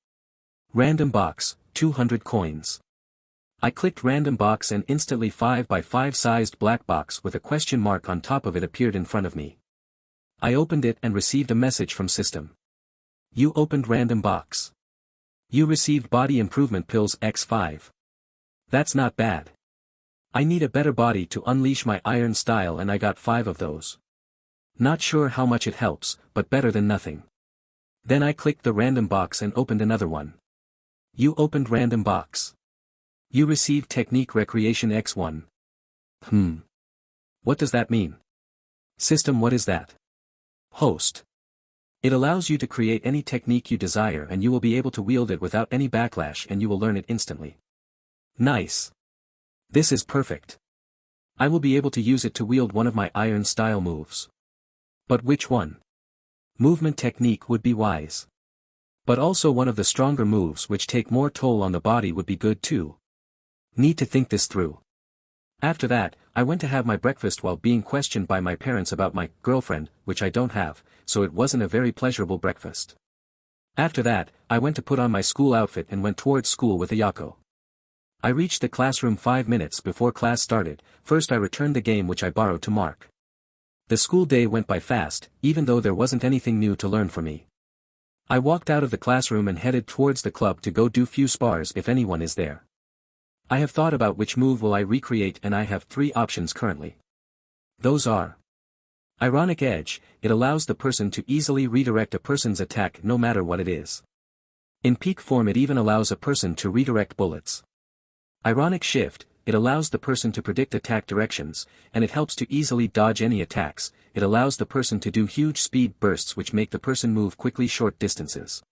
Random Box, 200 coins. I clicked Random Box and instantly 5x5 sized black box with a question mark on top of it appeared in front of me. I opened it and received a message from system. You opened random box. You received body improvement pills X5. That's not bad. I need a better body to unleash my iron style and I got 5 of those. Not sure how much it helps, but better than nothing. Then I clicked the random box and opened another one. You opened random box. You received technique recreation X1. What does that mean? System, what is that? Host. It allows you to create any technique you desire and you will be able to wield it without any backlash and you will learn it instantly. Nice. This is perfect. I will be able to use it to wield one of my iron style moves. But which one? Movement technique would be wise. But also one of the stronger moves which take more toll on the body would be good too. Need to think this through. After that, I went to have my breakfast while being questioned by my parents about my girlfriend, which I don't have, so it wasn't a very pleasurable breakfast. After that, I went to put on my school outfit and went towards school with Ayako. I reached the classroom 5 minutes before class started. First I returned the game which I borrowed to Mark. The school day went by fast, even though there wasn't anything new to learn for me. I walked out of the classroom and headed towards the club to go do few spars if anyone is there. I have thought about which move will I recreate and I have 3 options currently. Those are: Ironic Edge, it allows the person to easily redirect a person's attack no matter what it is. In peak form it even allows a person to redirect bullets. Ironic Shift, it allows the person to predict attack directions, and it helps to easily dodge any attacks. It allows the person to do huge speed bursts which make the person move quickly short distances.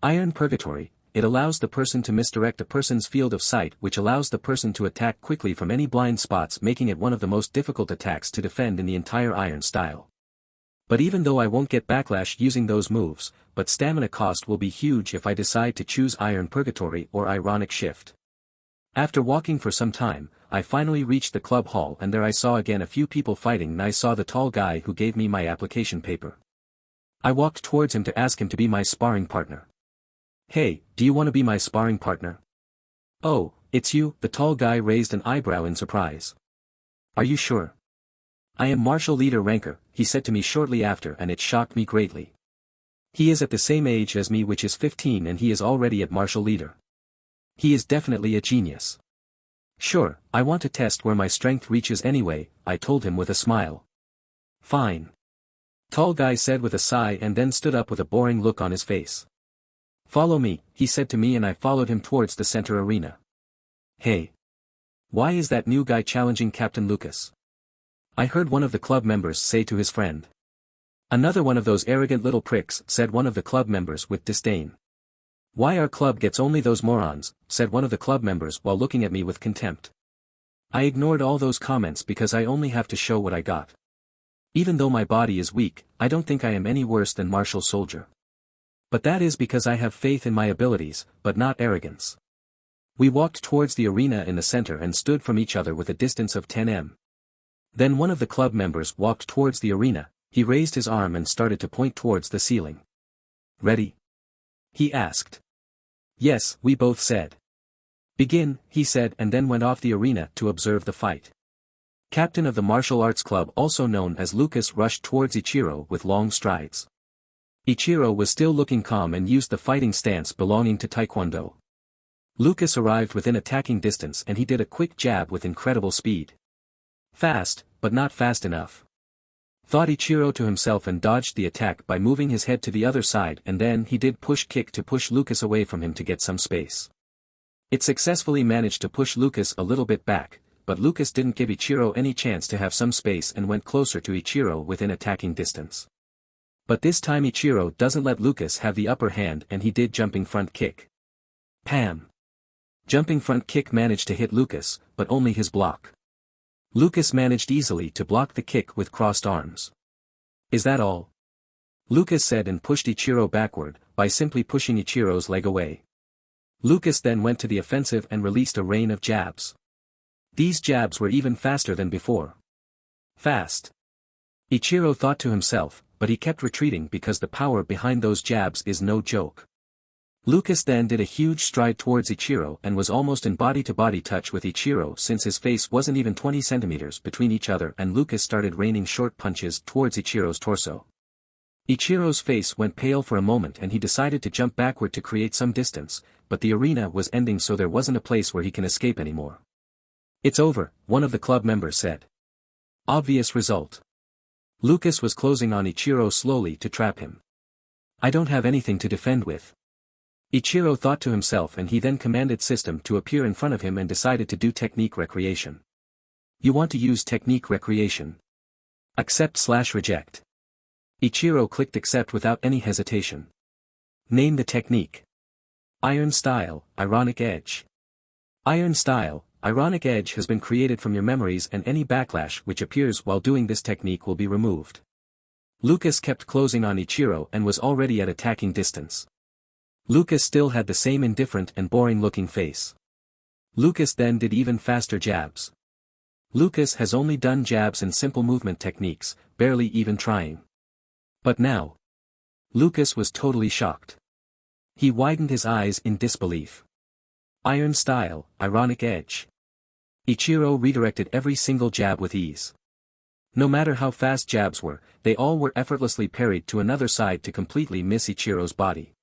Iron Purgatory, it allows the person to misdirect a person's field of sight which allows the person to attack quickly from any blind spots, making it one of the most difficult attacks to defend in the entire iron style. But even though I won't get backlash using those moves, but stamina cost will be huge if I decide to choose Iron Purgatory or Ironic Shift. After walking for some time, I finally reached the club hall and there I saw again a few people fighting and I saw the tall guy who gave me my application paper. I walked towards him to ask him to be my sparring partner. Hey, do you want to be my sparring partner? Oh, it's you, the tall guy raised an eyebrow in surprise. Are you sure? I am Martial Leader Ranker, he said to me shortly after, and it shocked me greatly. He is at the same age as me, which is 15, and he is already at Martial Leader. He is definitely a genius. Sure, I want to test where my strength reaches anyway, I told him with a smile. Fine. Tall guy said with a sigh and then stood up with a boring look on his face. Follow me, he said to me, and I followed him towards the center arena. Hey. Why is that new guy challenging Captain Lucas? I heard one of the club members say to his friend. Another one of those arrogant little pricks, said one of the club members with disdain. Why our club gets only those morons, said one of the club members while looking at me with contempt. I ignored all those comments because I only have to show what I got. Even though my body is weak, I don't think I am any worse than Martial Soldier. But that is because I have faith in my abilities, but not arrogance. We walked towards the arena in the center and stood from each other with a distance of 10 m. Then one of the club members walked towards the arena. He raised his arm and started to point towards the ceiling. Ready? He asked. Yes, we both said. Begin, he said, and then went off the arena to observe the fight. Captain of the martial arts club, also known as Lucas, rushed towards Ichiro with long strides. Ichiro was still looking calm and used the fighting stance belonging to Taekwondo. Lucas arrived within attacking distance and he did a quick jab with incredible speed. Fast, but not fast enough. Thought Ichiro to himself and dodged the attack by moving his head to the other side, and then he did push kick to push Lucas away from him to get some space. It successfully managed to push Lucas a little bit back, but Lucas didn't give Ichiro any chance to have some space and went closer to Ichiro within attacking distance. But this time Ichiro doesn't let Lucas have the upper hand and he did jumping front kick. Pam. Jumping front kick managed to hit Lucas, but only his block. Lucas managed easily to block the kick with crossed arms. Is that all? Lucas said and pushed Ichiro backward, by simply pushing Ichiro's leg away. Lucas then went to the offensive and released a rain of jabs. These jabs were even faster than before. Fast. Ichiro thought to himself, but he kept retreating because the power behind those jabs is no joke. Lucas then did a huge stride towards Ichiro and was almost in body-to-body touch with Ichiro since his face wasn't even 20 centimeters between each other, and Lucas started raining short punches towards Ichiro's torso. Ichiro's face went pale for a moment and he decided to jump backward to create some distance, but the arena was ending so there wasn't a place where he can escape anymore. "It's over," one of the club members said. Obvious result. Lucas was closing on Ichiro slowly to trap him. "I don't have anything to defend with." Ichiro thought to himself and he then commanded System to appear in front of him and decided to do technique recreation. "You want to use technique recreation? Accept/reject." Ichiro clicked accept without any hesitation. "Name the technique." "Iron Style, Ironic Edge." Iron Style, Ironic Edge has been created from your memories and any backlash which appears while doing this technique will be removed. Lucas kept closing on Ichiro and was already at attacking distance. Lucas still had the same indifferent and boring-looking face. Lucas then did even faster jabs. Lucas has only done jabs and simple movement techniques, barely even trying. But now, Lucas was totally shocked. He widened his eyes in disbelief. Iron Style, Ironic Edge. Ichiro redirected every single jab with ease. No matter how fast jabs were, they all were effortlessly parried to another side to completely miss Ichiro's body.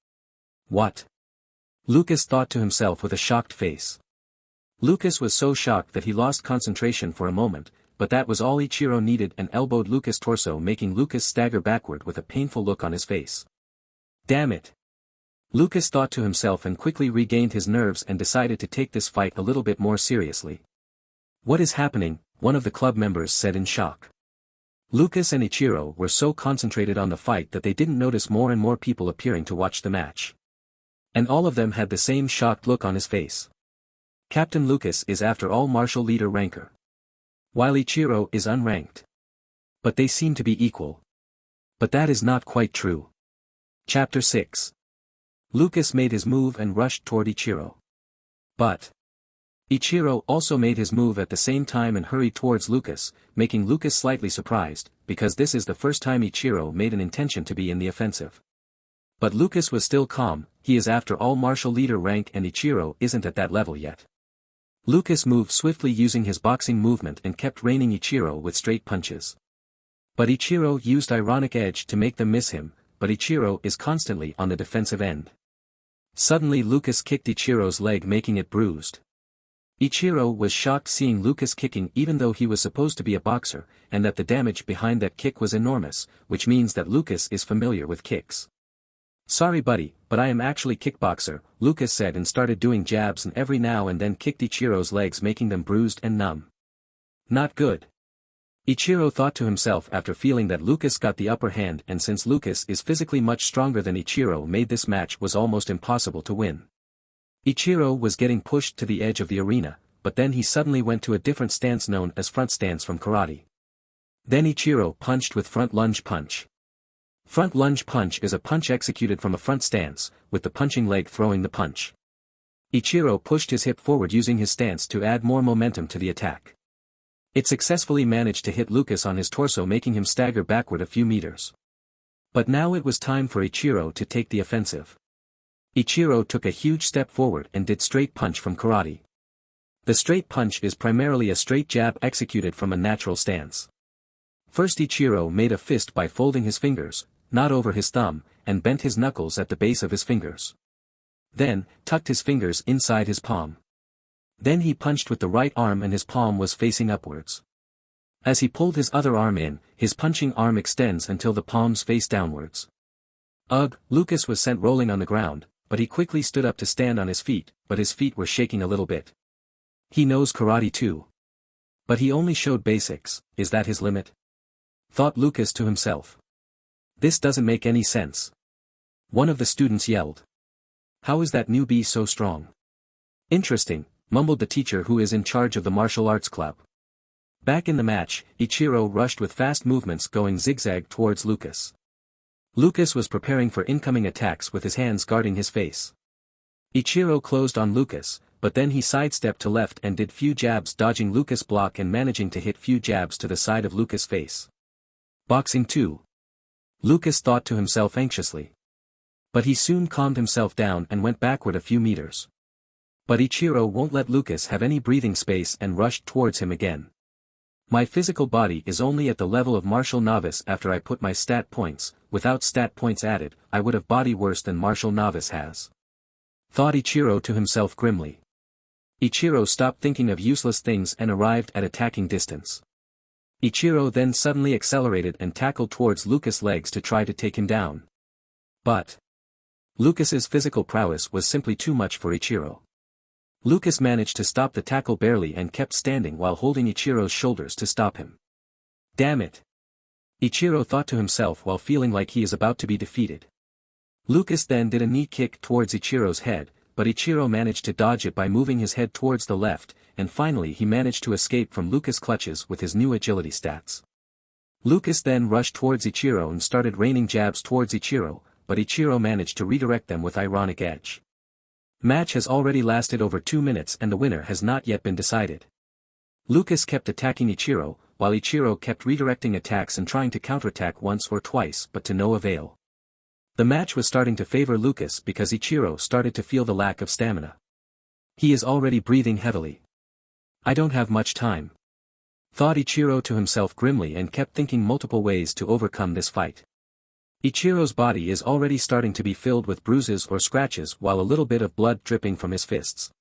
What? Lucas thought to himself with a shocked face. Lucas was so shocked that he lost concentration for a moment, but that was all Ichiro needed and elbowed Lucas' torso, making Lucas stagger backward with a painful look on his face. Damn it! Lucas thought to himself and quickly regained his nerves and decided to take this fight a little bit more seriously. "What is happening?" one of the club members said in shock. Lucas and Ichiro were so concentrated on the fight that they didn't notice more and more people appearing to watch the match. And all of them had the same shocked look on his face. Captain Lucas is after all martial leader ranker, while Ichiro is unranked. But they seem to be equal. But that is not quite true. Chapter 6. Lucas made his move and rushed toward Ichiro. But Ichiro also made his move at the same time and hurried towards Lucas, making Lucas slightly surprised, because this is the first time Ichiro made an intention to be in the offensive. But Lucas was still calm, he is after all martial leader rank and Ichiro isn't at that level yet. Lucas moved swiftly using his boxing movement and kept raining Ichiro with straight punches. But Ichiro used Ironic Edge to make them miss him, but Ichiro is constantly on the defensive end. Suddenly Lucas kicked Ichiro's leg, making it bruised. Ichiro was shocked seeing Lucas kicking even though he was supposed to be a boxer, and that the damage behind that kick was enormous, which means that Lucas is familiar with kicks. "Sorry buddy, but I am actually kickboxer," Lucas said and started doing jabs and every now and then kicked Ichiro's legs, making them bruised and numb. Not good. Ichiro thought to himself after feeling that Lucas got the upper hand, and since Lucas is physically much stronger than Ichiro, made this match was almost impossible to win. Ichiro was getting pushed to the edge of the arena, but then he suddenly went to a different stance known as front stance from karate. Then Ichiro punched with front lunge punch. Front lunge punch is a punch executed from a front stance, with the punching leg throwing the punch. Ichiro pushed his hip forward using his stance to add more momentum to the attack. It successfully managed to hit Lucas on his torso, making him stagger backward a few meters. But now it was time for Ichiro to take the offensive. Ichiro took a huge step forward and did straight punch from karate. The straight punch is primarily a straight jab executed from a natural stance. First Ichiro made a fist by folding his fingers, not over his thumb, and bent his knuckles at the base of his fingers. Then, tucked his fingers inside his palm. Then he punched with the right arm and his palm was facing upwards. As he pulled his other arm in, his punching arm extends until the palms face downwards. Ugh, Lucas was sent rolling on the ground, but he quickly stood up to stand on his feet, but his feet were shaking a little bit. He knows karate too. But he only showed basics, is that his limit? Thought Lucas to himself. This doesn't make any sense. One of the students yelled. How is that newbie so strong? Interesting, mumbled the teacher who is in charge of the martial arts club. Back in the match, Ichiro rushed with fast movements going zigzag towards Lucas. Lucas was preparing for incoming attacks with his hands guarding his face. Ichiro closed on Lucas, but then he sidestepped to left and did few jabs, dodging Lucas' block and managing to hit few jabs to the side of Lucas' face. Boxing 2. Lucas thought to himself anxiously. But he soon calmed himself down and went backward a few meters. But Ichiro won't let Lucas have any breathing space and rushed towards him again. My physical body is only at the level of martial novice after I put my stat points, without stat points added, I would have body worse than martial novice has. Thought Ichiro to himself grimly. Ichiro stopped thinking of useless things and arrived at attacking distance. Ichiro then suddenly accelerated and tackled towards Lucas' legs to try to take him down. But Lucas's physical prowess was simply too much for Ichiro. Lucas managed to stop the tackle barely and kept standing while holding Ichiro's shoulders to stop him. Damn it! Ichiro thought to himself while feeling like he is about to be defeated. Lucas then did a knee kick towards Ichiro's head, but Ichiro managed to dodge it by moving his head towards the left, and finally he managed to escape from Lucas' clutches with his new agility stats. Lucas then rushed towards Ichiro and started raining jabs towards Ichiro, but Ichiro managed to redirect them with ironic edge. Match has already lasted over 2 minutes and the winner has not yet been decided. Lucas kept attacking Ichiro, while Ichiro kept redirecting attacks and trying to counterattack once or twice but to no avail. The match was starting to favor Lucas because Ichiro started to feel the lack of stamina. He is already breathing heavily. I don't have much time. Thought Ichiro to himself grimly and kept thinking multiple ways to overcome this fight. Ichiro's body is already starting to be filled with bruises or scratches while a little bit of blood dripping from his fists.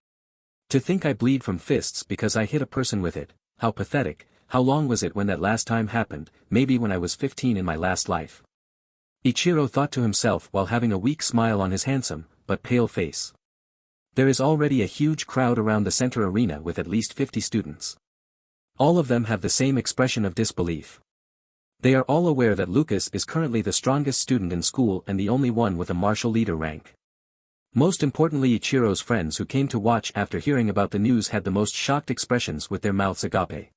To think I bleed from fists because I hit a person with it, how pathetic. How long was it when that last time happened? Maybe when I was 15 in my last life. Ichiro thought to himself while having a weak smile on his handsome, but pale face. There is already a huge crowd around the center arena with at least 50 students. All of them have the same expression of disbelief. They are all aware that Lucas is currently the strongest student in school and the only one with a martial leader rank. Most importantly, Ichiro's friends who came to watch after hearing about the news had the most shocked expressions with their mouths agape.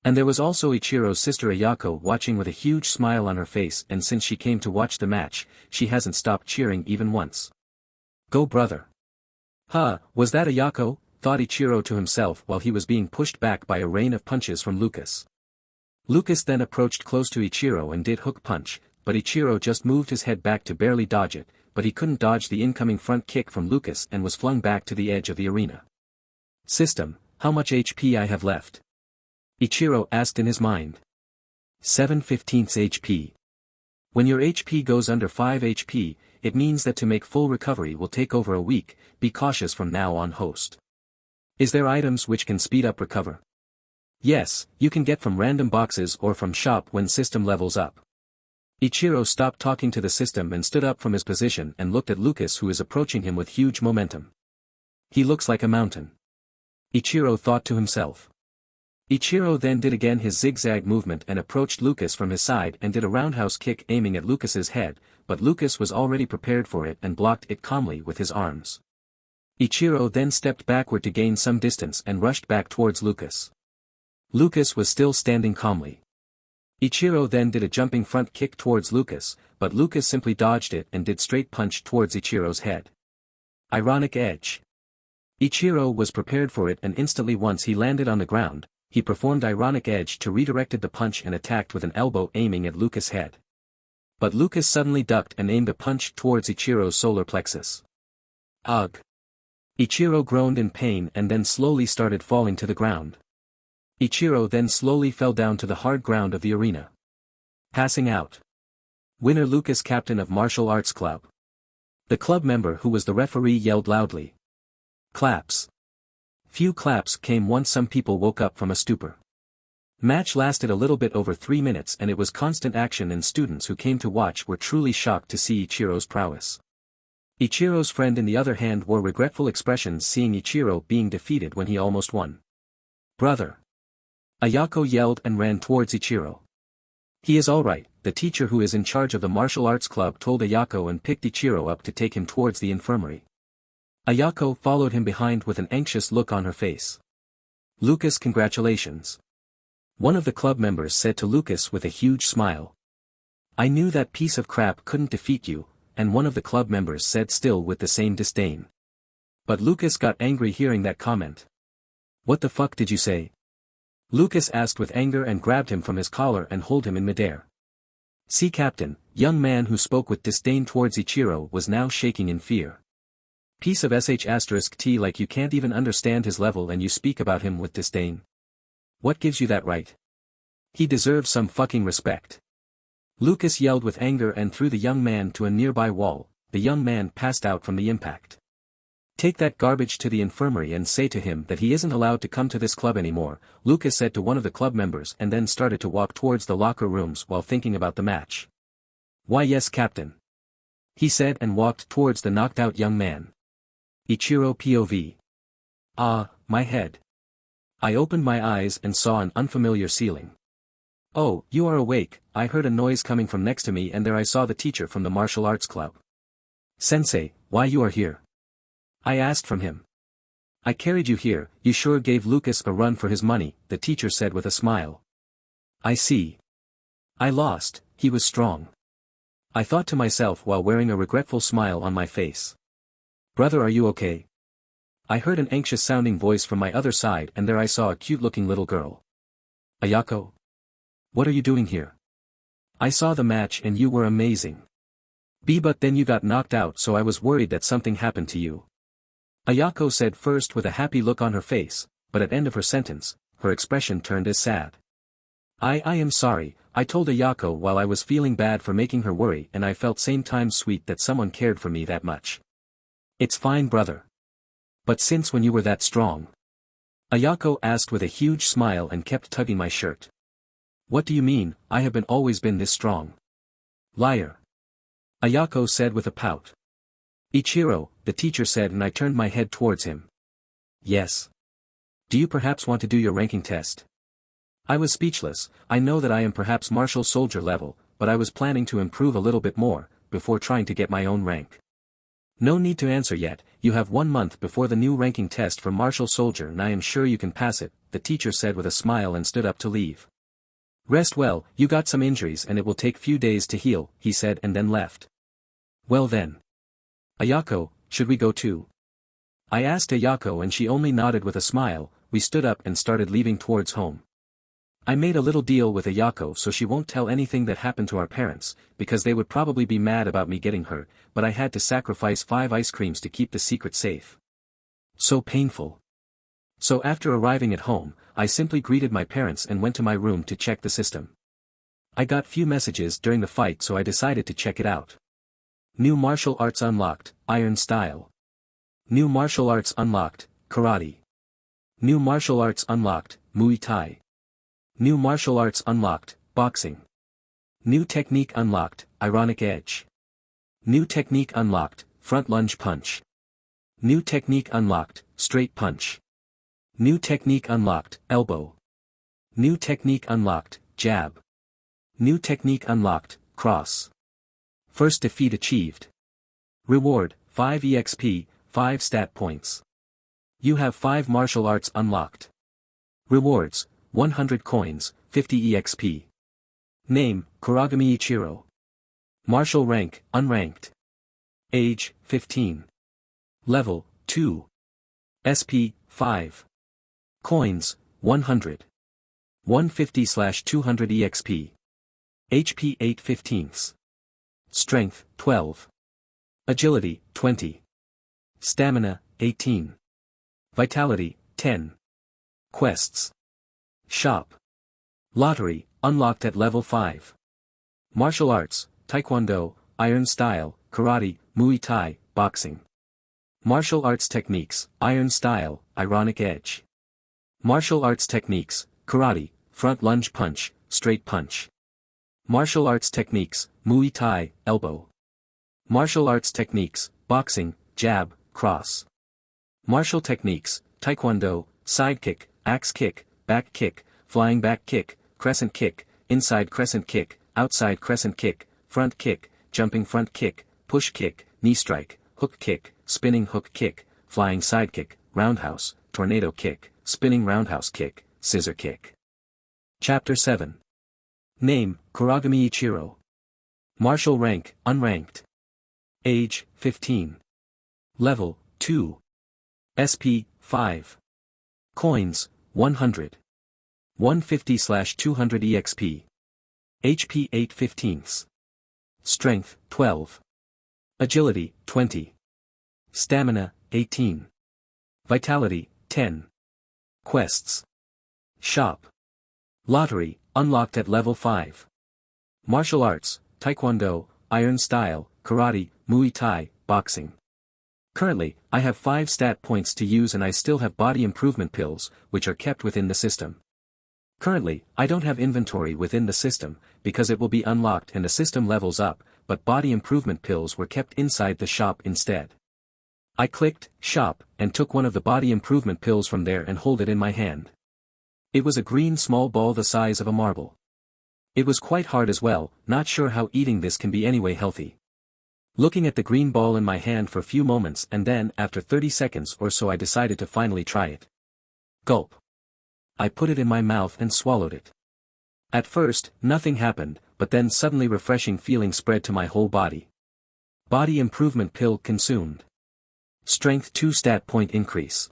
And there was also Ichiro's sister Ayako watching with a huge smile on her face, and since she came to watch the match, she hasn't stopped cheering even once. Go brother! Was that Ayako? Thought Ichiro to himself while he was being pushed back by a rain of punches from Lucas. Lucas then approached close to Ichiro and did hook punch, but Ichiro just moved his head back to barely dodge it, but he couldn't dodge the incoming front kick from Lucas and was flung back to the edge of the arena. System, how much HP I have left? Ichiro asked in his mind. 7/15 HP. When your HP goes under 5 HP, it means that to make full recovery will take over a week. Be cautious from now on, host. Is there items which can speed up recover? Yes, you can get from random boxes or from shop when system levels up. Ichiro stopped talking to the system and stood up from his position and looked at Lucas, who is approaching him with huge momentum. He looks like a mountain. Ichiro thought to himself. Ichiro then did again his zigzag movement and approached Lucas from his side and did a roundhouse kick aiming at Lucas's head, but Lucas was already prepared for it and blocked it calmly with his arms. Ichiro then stepped backward to gain some distance and rushed back towards Lucas. Lucas was still standing calmly. Ichiro then did a jumping front kick towards Lucas, but Lucas simply dodged it and did straight punch towards Ichiro's head. Ironic edge. Ichiro was prepared for it and instantly once he landed on the ground, he performed ironic edge to redirected the punch and attacked with an elbow aiming at Lucas' head. But Lucas suddenly ducked and aimed a punch towards Ichiro's solar plexus. Ugh! Ichiro groaned in pain and then slowly started falling to the ground. Ichiro then slowly fell down to the hard ground of the arena. Passing out. Winner Lucas, captain of martial arts club. The club member who was the referee yelled loudly. Claps. Few claps came once some people woke up from a stupor. Match lasted a little bit over 3 minutes and it was constant action, and students who came to watch were truly shocked to see Ichiro's prowess. Ichiro's friend in the other hand wore regretful expressions seeing Ichiro being defeated when he almost won. Brother! Ayako yelled and ran towards Ichiro. He is alright, the teacher who is in charge of the martial arts club told Ayako and picked Ichiro up to take him towards the infirmary. Ayako followed him behind with an anxious look on her face. Lucas, congratulations. One of the club members said to Lucas with a huge smile. I knew that piece of crap couldn't defeat you, and one of the club members said still with the same disdain. But Lucas got angry hearing that comment. What the fuck did you say? Lucas asked with anger and grabbed him from his collar and held him in midair. See, Captain, young man who spoke with disdain towards Ichiro was now shaking in fear. Piece of sh*t like you can't even understand his level and you speak about him with disdain. What gives you that right? He deserves some fucking respect. Lucas yelled with anger and threw the young man to a nearby wall. The young man passed out from the impact. Take that garbage to the infirmary and say to him that he isn't allowed to come to this club anymore, Lucas said to one of the club members and then started to walk towards the locker rooms while thinking about the match. Why yes captain. He said and walked towards the knocked out young man. Ichiro POV. Ah, my head. I opened my eyes and saw an unfamiliar ceiling. Oh, you are awake, I heard a noise coming from next to me and there I saw the teacher from the martial arts club. Sensei, why you are here? I asked from him. I carried you here, you sure gave Lucas a run for his money, the teacher said with a smile. I see. I lost, he was strong. I thought to myself while wearing a regretful smile on my face. Brother, are you okay? I heard an anxious-sounding voice from my other side and there I saw a cute-looking little girl. Ayako? What are you doing here? I saw the match and you were amazing. But then you got knocked out so I was worried that something happened to you. Ayako said first with a happy look on her face, but at end of her sentence, her expression turned as sad. I am sorry, I told Ayako while I was feeling bad for making her worry and I felt same time sweet that someone cared for me that much. It's fine brother. But since when you were that strong? Ayako asked with a huge smile and kept tugging my shirt. What do you mean, I have always been this strong? Liar. Ayako said with a pout. Ichiro, the teacher said and I turned my head towards him. Yes. Do you perhaps want to do your ranking test? I was speechless. I know that I am perhaps martial soldier level, but I was planning to improve a little bit more, before trying to get my own rank. No need to answer yet, you have 1 month before the new ranking test for martial soldier and I am sure you can pass it, the teacher said with a smile and stood up to leave. Rest well, you got some injuries and it will take few days to heal, he said and then left. Well then. Ayako, should we go too? I asked Ayako and she only nodded with a smile. We stood up and started leaving towards home. I made a little deal with Ayako so she won't tell anything that happened to our parents, because they would probably be mad about me getting hurt, but I had to sacrifice 5 ice creams to keep the secret safe. So painful. So after arriving at home, I simply greeted my parents and went to my room to check the system. I got few messages during the fight so I decided to check it out. New martial arts unlocked, Iron Style. New martial arts unlocked, Karate. New martial arts unlocked, Muay Thai. New martial arts unlocked, Boxing. New technique unlocked, Ironic Edge. New technique unlocked, Front Lunge Punch. New technique unlocked, Straight Punch. New technique unlocked, Elbow. New technique unlocked, Jab. New technique unlocked, Cross. First defeat achieved. Reward, 5 EXP, 5 stat points. You have 5 martial arts unlocked. Rewards, 100 coins, 50 EXP. Name, Kuragami Ichiro. Martial rank, unranked. Age, 15. Level, 2. SP, 5. Coins, 100. 150/200 EXP. HP 8/15. Strength, 12. Agility, 20. Stamina, 18. Vitality, 10. Quests. Shop. Lottery, unlocked at level 5. Martial arts, Taekwondo, Iron Style, Karate, Muay Thai, Boxing. Martial arts techniques, Iron Style, Ironic Edge. Martial arts techniques, Karate, Front Lunge Punch, Straight Punch. Martial arts techniques, Muay Thai, Elbow. Martial arts techniques, Boxing, Jab, Cross. Martial techniques, Taekwondo, Side Kick, Axe Kick, Back Kick, Flying Back Kick, Crescent Kick, Inside Crescent Kick, Outside Crescent Kick, Front Kick, Jumping Front Kick, Push Kick, Knee Strike, Hook Kick, Spinning Hook Kick, Flying Side Kick, Roundhouse, Tornado Kick, Spinning Roundhouse Kick, Scissor Kick. Chapter 7. Name, Kuragami Ichiro. Martial rank, unranked. Age, 15. Level, 2. SP, 5. Coins, 100. 150/200 EXP. HP 8/15. Strength, 12. Agility, 20. Stamina, 18. Vitality, 10. Quests. Shop. Lottery, unlocked at level 5. Martial arts, taekwondo, iron style, karate, muay thai, boxing. Currently, I have 5 stat points to use and I still have body improvement pills, which are kept within the system. Currently, I don't have inventory within the system, because it will be unlocked and the system levels up, but body improvement pills were kept inside the shop instead. I clicked, shop, and took one of the body improvement pills from there and hold it in my hand. It was a green small ball the size of a marble. It was quite hard as well, not sure how eating this can be anyway healthy. Looking at the green ball in my hand for a few moments and then after 30 seconds or so I decided to finally try it. Gulp. I put it in my mouth and swallowed it. At first, nothing happened, but then suddenly refreshing feeling spread to my whole body. Body improvement pill consumed. Strength 2 stat point increase.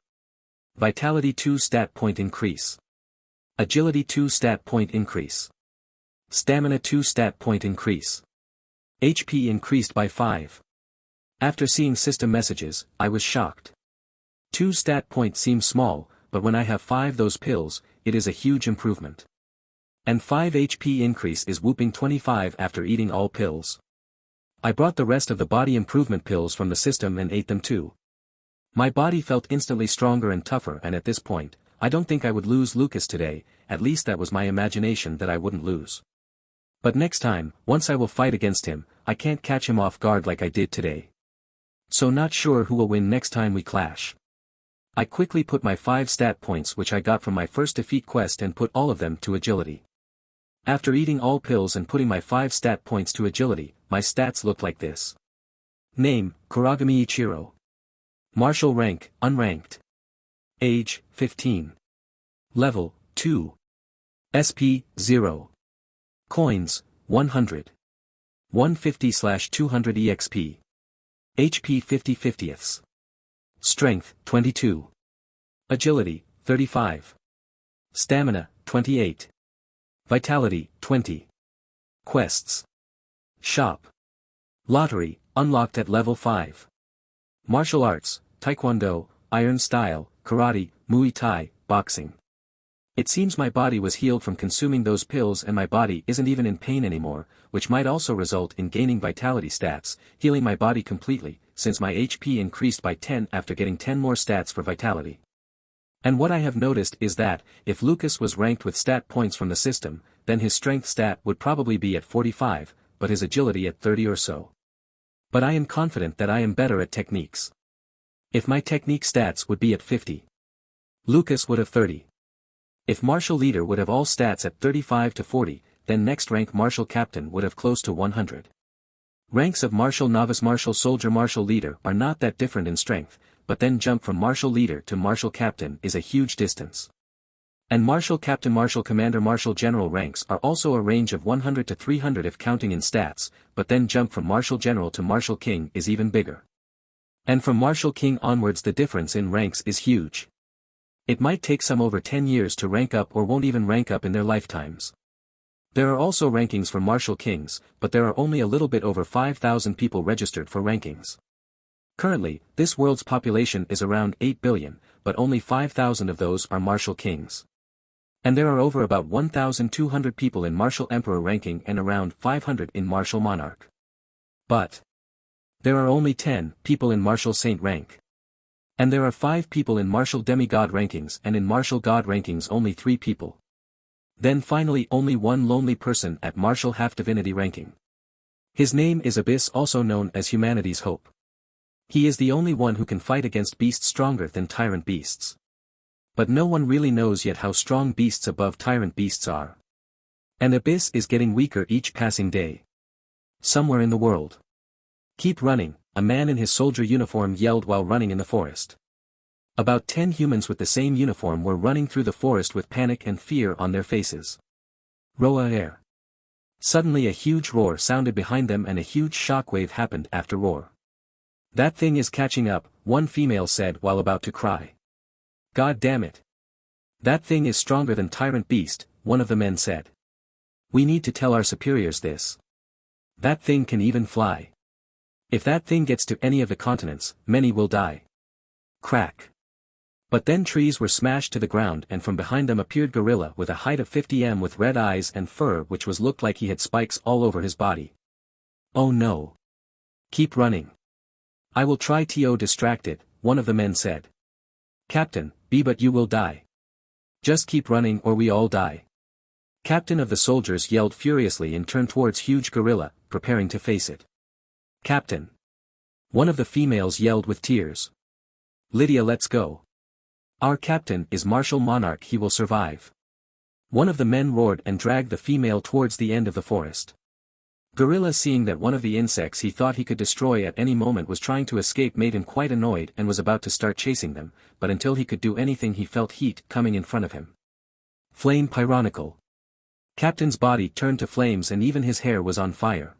Vitality 2 stat point increase. Agility 2 stat point increase. Stamina 2 stat point increase. HP increased by 5. After seeing system messages, I was shocked. 2 stat points seem small, but when I have 5 those pills, it is a huge improvement. And 5 HP increase is whooping 25 after eating all pills. I brought the rest of the body improvement pills from the system and ate them too. My body felt instantly stronger and tougher and at this point, I don't think I would lose Lucas today, at least that was my imagination that I wouldn't lose. But next time, once I will fight against him, I can't catch him off guard like I did today. So not sure who will win next time we clash. I quickly put my 5 stat points which I got from my first defeat quest and put all of them to agility. After eating all pills and putting my 5 stat points to agility, my stats looked like this. Name, Kuragami Ichiro. Martial rank, unranked. Age, 15. Level, 2. SP, 0. Coins, 100. 150/200 EXP. HP 50/50ths. Strength, 22. Agility, 35. Stamina, 28. Vitality, 20. Quests. Shop. Lottery, unlocked at level 5. Martial arts, taekwondo, iron style, karate, muay thai, boxing. It seems my body was healed from consuming those pills and my body isn't even in pain anymore, which might also result in gaining vitality stats, healing my body completely, since my HP increased by 10 after getting 10 more stats for vitality. And what I have noticed is that, if Lucas was ranked with stat points from the system, then his strength stat would probably be at 45, but his agility at 30 or so. But I am confident that I am better at techniques. If my technique stats would be at 50. Lucas would have 30. If Martial Leader would have all stats at 35 to 40, then next rank Martial Captain would have close to 100. Ranks of Martial Novice Martial Soldier Martial Leader are not that different in strength, but then jump from Martial Leader to Martial Captain is a huge distance. And Martial Captain Martial Commander Martial General ranks are also a range of 100 to 300 if counting in stats, but then jump from Martial General to Martial King is even bigger. And from Martial King onwards the difference in ranks is huge. It might take some over 10 years to rank up or won't even rank up in their lifetimes. There are also rankings for Martial Kings, but there are only a little bit over 5,000 people registered for rankings. Currently, this world's population is around 8 billion, but only 5,000 of those are Martial Kings. And there are over about 1,200 people in Martial Emperor ranking and around 500 in Martial Monarch. But there are only 10 people in Martial Saint rank. And there are 5 people in Martial Demigod rankings and in Martial God rankings only 3 people. Then finally only one lonely person at Martial Half-Divinity ranking. His name is Abyss, also known as Humanity's Hope. He is the only one who can fight against beasts stronger than tyrant beasts. But no one really knows yet how strong beasts above tyrant beasts are. And Abyss is getting weaker each passing day. Somewhere in the world. Keep running, a man in his soldier uniform yelled while running in the forest. About 10 humans with the same uniform were running through the forest with panic and fear on their faces. Roa air. Suddenly a huge roar sounded behind them and a huge shockwave happened after roar. That thing is catching up, one female said while about to cry. God damn it. That thing is stronger than Tyrant Beast, one of the men said. We need to tell our superiors this. That thing can even fly. If that thing gets to any of the continents, many will die. Crack. But then trees were smashed to the ground and from behind them appeared gorilla with a height of 50 m with red eyes and fur which looked like he had spikes all over his body. Oh no. Keep running. I will try to distracted, one of the men said. Captain, but you will die. Just keep running or we all die. Captain of the soldiers yelled furiously and turned towards huge gorilla, preparing to face it. Captain. One of the females yelled with tears. Lydia, let's go. Our captain is martial monarch, he will survive. One of the men roared and dragged the female towards the end of the forest. Gorilla, seeing that one of the insects he thought he could destroy at any moment was trying to escape, made him quite annoyed and was about to start chasing them, but until he could do anything he felt heat coming in front of him. Flame pyronical. Captain's body turned to flames and even his hair was on fire.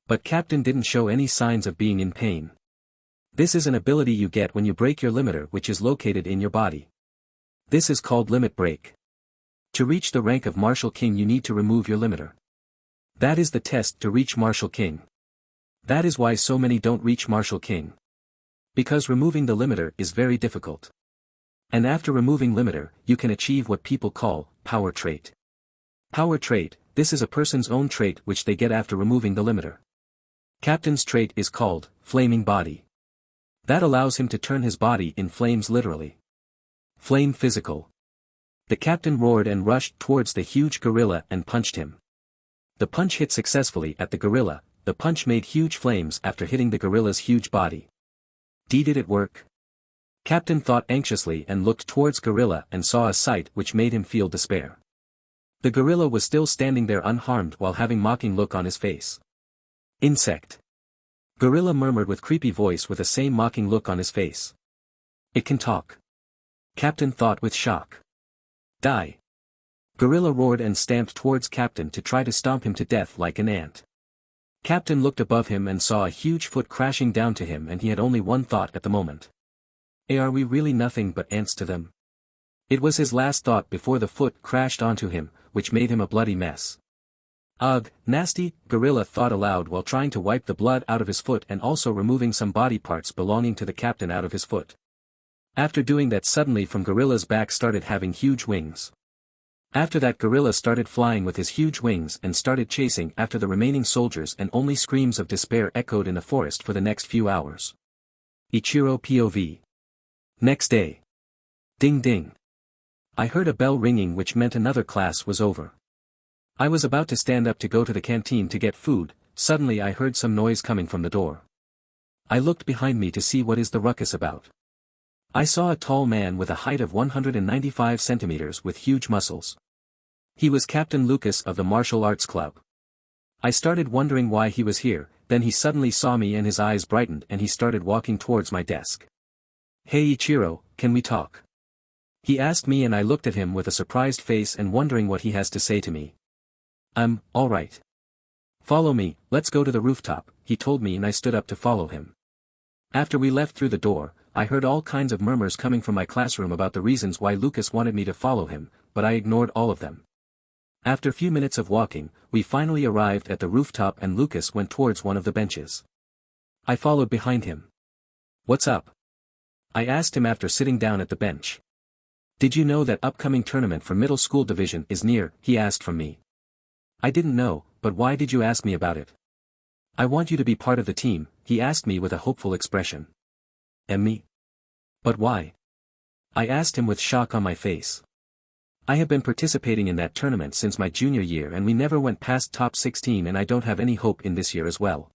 But Captain didn't show any signs of being in pain. This is an ability you get when you break your limiter which is located in your body. This is called limit break. To reach the rank of Martial King you need to remove your limiter. That is the test to reach Martial King. That is why so many don't reach Martial King. Because removing the limiter is very difficult. And after removing limiter, you can achieve what people call power trait. Power trait, this is a person's own trait which they get after removing the limiter. Captain's trait is called flaming body. That allows him to turn his body in flames literally. Flame physical. The captain roared and rushed towards the huge gorilla and punched him. The punch hit successfully at the gorilla, the punch made huge flames after hitting the gorilla's huge body. Did it work? Captain thought anxiously and looked towards gorilla and saw a sight which made him feel despair. The gorilla was still standing there unharmed while having mocking look on his face. Insect. Gorilla murmured with creepy voice with the same mocking look on his face. It can talk. Captain thought with shock. Die. Gorilla roared and stamped towards Captain to try to stomp him to death like an ant. Captain looked above him and saw a huge foot crashing down to him and he had only one thought at the moment. Are we really nothing but ants to them? It was his last thought before the foot crashed onto him, which made him a bloody mess. Ugh, nasty, Gorilla thought aloud while trying to wipe the blood out of his foot and also removing some body parts belonging to the captain out of his foot. After doing that suddenly from Gorilla's back started having huge wings. After that Gorilla started flying with his huge wings and started chasing after the remaining soldiers and only screams of despair echoed in the forest for the next few hours. Ichiro POV. Next day. Ding ding. I heard a bell ringing which meant another class was over. I was about to stand up to go to the canteen to get food, suddenly I heard some noise coming from the door. I looked behind me to see what is the ruckus about. I saw a tall man with a height of 195 centimeters with huge muscles. He was Captain Lucas of the Martial Arts Club. I started wondering why he was here, then he suddenly saw me and his eyes brightened and he started walking towards my desk. Hey Ichiro, can we talk? He asked me and I looked at him with a surprised face and wondering what he has to say to me. Alright. Follow me, let's go to the rooftop, he told me and I stood up to follow him. After we left through the door, I heard all kinds of murmurs coming from my classroom about the reasons why Lucas wanted me to follow him, but I ignored all of them. After a few minutes of walking, we finally arrived at the rooftop and Lucas went towards one of the benches. I followed behind him. What's up? I asked him after sitting down at the bench. Did you know that upcoming tournament for middle school division is near, he asked from me. I didn't know, but why did you ask me about it? I want you to be part of the team, he asked me with a hopeful expression. And me? But why? I asked him with shock on my face. I have been participating in that tournament since my junior year and we never went past top 16 and I don't have any hope in this year as well.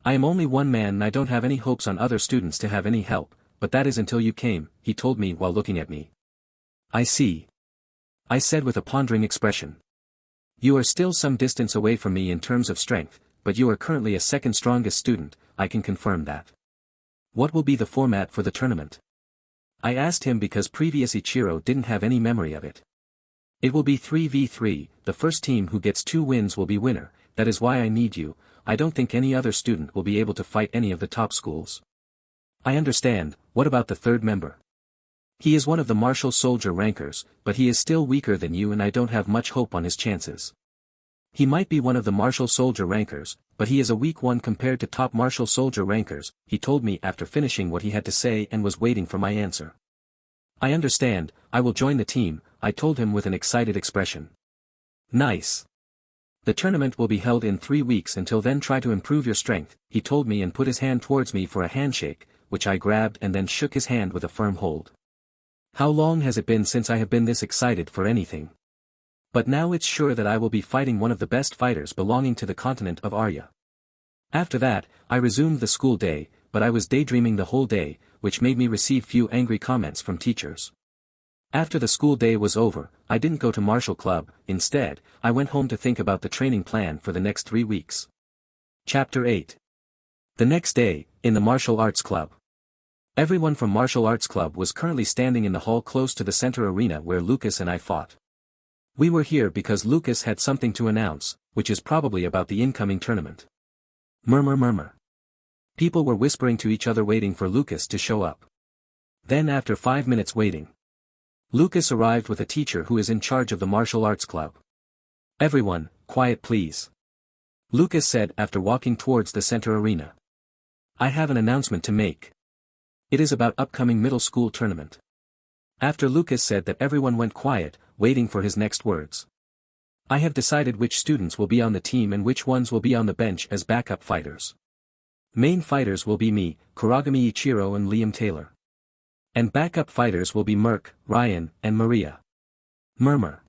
I am only one man and I don't have any hopes on other students to have any help, but that is until you came, he told me while looking at me. I see. I said with a pondering expression. You are still some distance away from me in terms of strength, but you are currently a second strongest student, I can confirm that. What will be the format for the tournament? I asked him because previous Ichiro didn't have any memory of it. It will be 3v3, the first team who gets 2 wins will be winner, that is why I need you, I don't think any other student will be able to fight any of the top schools. I understand, what about the third member? He is one of the martial soldier rankers, but he is still weaker than you and I don't have much hope on his chances. He might be one of the martial soldier rankers, but he is a weak one compared to top martial soldier rankers, he told me after finishing what he had to say and was waiting for my answer. I understand, I will join the team, I told him with an excited expression. Nice. The tournament will be held in 3 weeks. Until then try to improve your strength, he told me and put his hand towards me for a handshake, which I grabbed and then shook his hand with a firm hold. How long has it been since I have been this excited for anything? But now it's sure that I will be fighting one of the best fighters belonging to the continent of Arya. After that, I resumed the school day, but I was daydreaming the whole day, which made me receive few angry comments from teachers. After the school day was over, I didn't go to martial club. Instead, I went home to think about the training plan for the next 3 weeks. Chapter 8. The next day, in the martial arts club. Everyone from martial arts club was currently standing in the hall close to the center arena where Lucas and I fought. We were here because Lucas had something to announce, which is probably about the incoming tournament. Murmur murmur. People were whispering to each other waiting for Lucas to show up. Then after 5 minutes waiting, Lucas arrived with a teacher who is in charge of the martial arts club. Everyone, quiet please. Lucas said after walking towards the center arena. I have an announcement to make. It is about upcoming middle school tournament. After Lucas said that everyone went quiet, waiting for his next words. I have decided which students will be on the team and which ones will be on the bench as backup fighters. Main fighters will be me, Kuragami Ichiro and Liam Taylor. And backup fighters will be Merc, Ryan, and Maria. Murmur.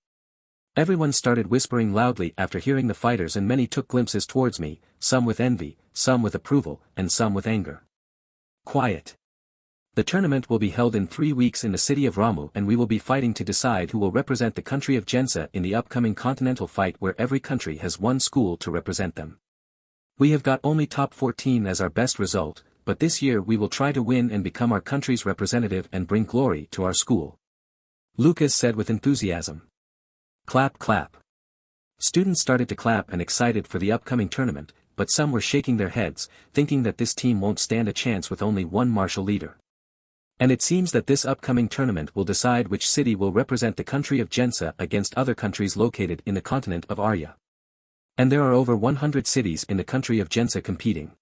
Everyone started whispering loudly after hearing the fighters and many took glimpses towards me, some with envy, some with approval, and some with anger. Quiet. The tournament will be held in 3 weeks in the city of Ramu and we will be fighting to decide who will represent the country of Gensa in the upcoming continental fight where every country has one school to represent them. We have got only top 14 as our best result, but this year we will try to win and become our country's representative and bring glory to our school. Lucas said with enthusiasm. Clap clap. Students started to clap and excited for the upcoming tournament, but some were shaking their heads, thinking that this team won't stand a chance with only one martial leader. And it seems that this upcoming tournament will decide which city will represent the country of Gensa against other countries located in the continent of Arya. And there are over 100 cities in the country of Gensa competing.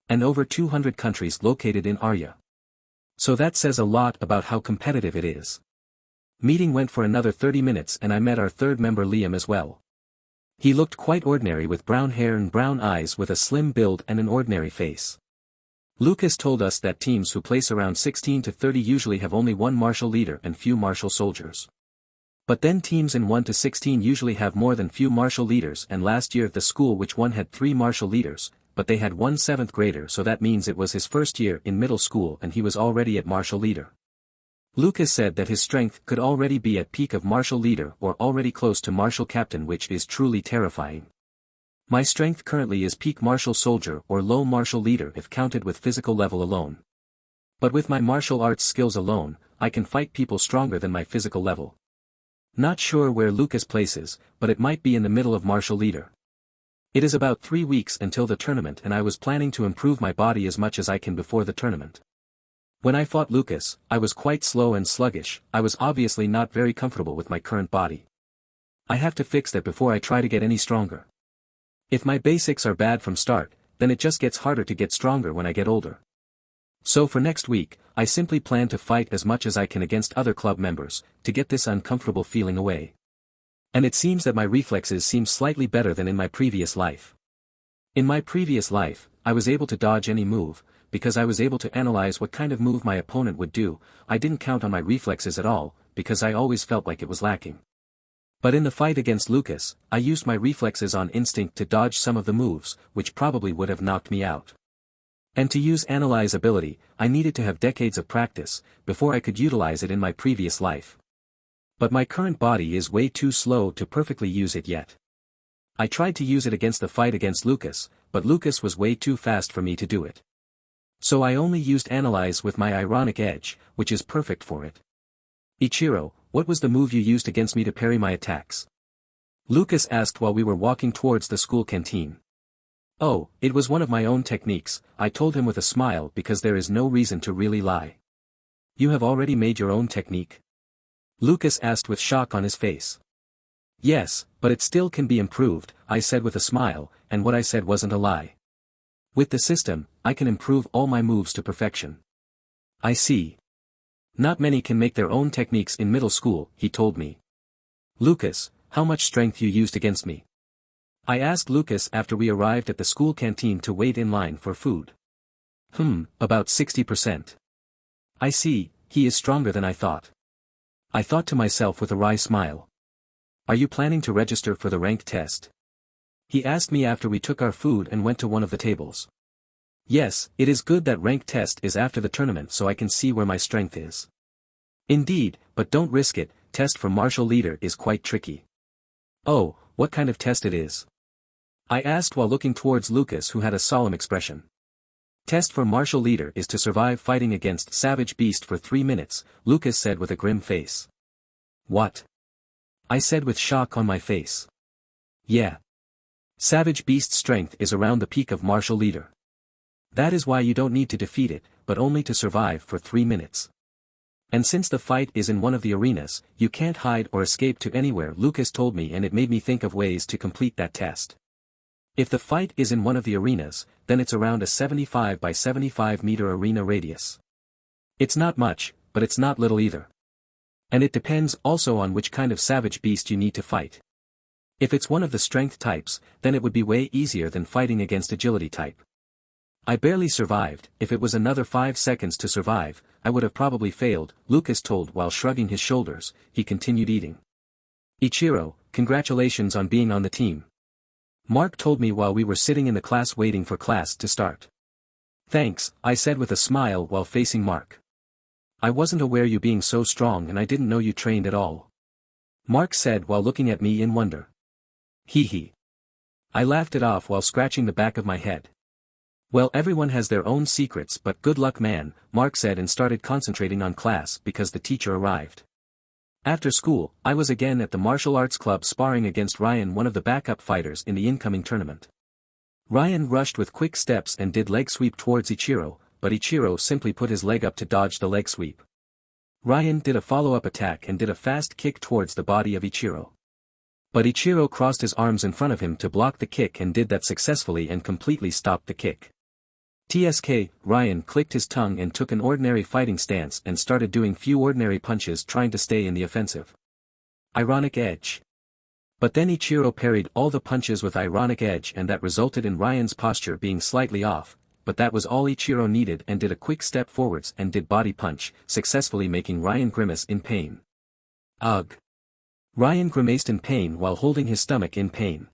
And over 200 countries located in Arya. So that says a lot about how competitive it is. Meeting went for another 30 minutes and I met our third member Liam as well. He looked quite ordinary with brown hair and brown eyes with a slim build and an ordinary face. Lucas told us that teams who place around 16 to 30 usually have only one martial leader and few martial soldiers. But then teams in 1 to 16 usually have more than few martial leaders and last year the school which won had 3 martial leaders, but they had one 7th grader so that means it was his first year in middle school and he was already at martial leader. Lucas said that his strength could already be at peak of martial leader or already close to martial captain which is truly terrifying. My strength currently is peak martial soldier or low martial leader if counted with physical level alone. But with my martial arts skills alone, I can fight people stronger than my physical level. Not sure where Lucas places, but it might be in the middle of martial leader. It is about 3 weeks until the tournament and I was planning to improve my body as much as I can before the tournament. When I fought Lucas, I was quite slow and sluggish, I was obviously not very comfortable with my current body. I have to fix that before I try to get any stronger. If my basics are bad from start, then it just gets harder to get stronger when I get older. So for next week, I simply plan to fight as much as I can against other club members, to get this uncomfortable feeling away. And it seems that my reflexes seem slightly better than in my previous life. In my previous life, I was able to dodge any move, because I was able to analyze what kind of move my opponent would do. I didn't count on my reflexes at all, because I always felt like it was lacking. But in the fight against Lucas, I used my reflexes on instinct to dodge some of the moves, which probably would have knocked me out. And to use analyze ability, I needed to have decades of practice, before I could utilize it in my previous life. But my current body is way too slow to perfectly use it yet. I tried to use it against the fight against Lucas, but Lucas was way too fast for me to do it. So I only used analyze with my ironic edge, which is perfect for it. Ichiro, what was the move you used against me to parry my attacks? Lucas asked while we were walking towards the school canteen. Oh, it was one of my own techniques, I told him with a smile because there is no reason to really lie. You have already made your own technique? Lucas asked with shock on his face. Yes, but it still can be improved, I said with a smile, and what I said wasn't a lie. With the system, I can improve all my moves to perfection. I see. Not many can make their own techniques in middle school, he told me. Lucas, how much strength you used against me? I asked Lucas after we arrived at the school canteen to wait in line for food. About 60%. I see, he is stronger than I thought. I thought to myself with a wry smile. Are you planning to register for the rank test? He asked me after we took our food and went to one of the tables. Yes, it is good that rank test is after the tournament so I can see where my strength is. Indeed, but don't risk it, test for martial leader is quite tricky. Oh, what kind of test it is? I asked while looking towards Lucas who had a solemn expression. Test for martial leader is to survive fighting against savage beast for 3 minutes, Lucas said with a grim face. What? I said with shock on my face. Yeah. Savage beast's strength is around the peak of martial leader. That is why you don't need to defeat it, but only to survive for 3 minutes. And since the fight is in one of the arenas, you can't hide or escape to anywhere, Lucas told me, and it made me think of ways to complete that test. If the fight is in one of the arenas, then it's around a 75 by 75 meter arena radius. It's not much, but it's not little either. And it depends also on which kind of savage beast you need to fight. If it's one of the strength types, then it would be way easier than fighting against agility type. I barely survived. If it was another 5 seconds to survive, I would have probably failed, Lucas told while shrugging his shoulders. He continued eating. Ichiro, congratulations on being on the team. Mark told me while we were sitting in the class waiting for class to start. Thanks, I said with a smile while facing Mark. I wasn't aware you being so strong and I didn't know you trained at all. Mark said while looking at me in wonder. Hee hee. I laughed it off while scratching the back of my head. Well, everyone has their own secrets, but good luck man, Mark said and started concentrating on class because the teacher arrived. After school, I was again at the martial arts club sparring against Ryan, one of the backup fighters in the incoming tournament. Ryan rushed with quick steps and did leg sweep towards Ichiro, but Ichiro simply put his leg up to dodge the leg sweep. Ryan did a follow-up attack and did a fast kick towards the body of Ichiro. But Ichiro crossed his arms in front of him to block the kick and did that successfully and completely stopped the kick. TSK, Ryan clicked his tongue and took an ordinary fighting stance and started doing few ordinary punches trying to stay in the offensive. Ironic edge. But then Ichiro parried all the punches with ironic edge and that resulted in Ryan's posture being slightly off, but that was all Ichiro needed and did a quick step forwards and did body punch, successfully making Ryan grimace in pain. Ugh. Ryan grimaced in pain while holding his stomach in pain.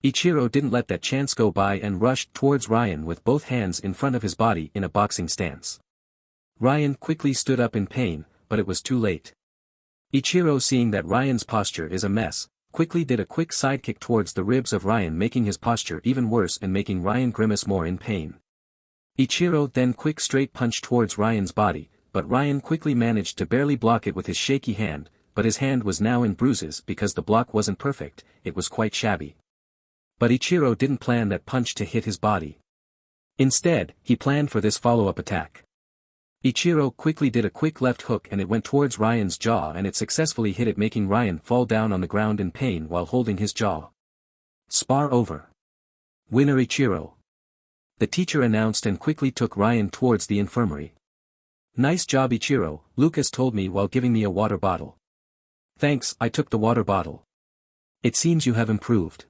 Ichiro didn't let that chance go by and rushed towards Ryan with both hands in front of his body in a boxing stance. Ryan quickly stood up in pain, but it was too late. Ichiro, seeing that Ryan's posture is a mess, quickly did a quick sidekick towards the ribs of Ryan, making his posture even worse and making Ryan grimace more in pain. Ichiro then quick straight punch towards Ryan's body, but Ryan quickly managed to barely block it with his shaky hand, but his hand was now in bruises because the block wasn't perfect, it was quite shabby. But Ichiro didn't plan that punch to hit his body. Instead, he planned for this follow-up attack. Ichiro quickly did a quick left hook and it went towards Ryan's jaw and it successfully hit it, making Ryan fall down on the ground in pain while holding his jaw. Spar over. Winner Ichiro. The teacher announced and quickly took Ryan towards the infirmary. Nice job Ichiro, Lucas told me while giving me a water bottle. Thanks, I took the water bottle. It seems you have improved.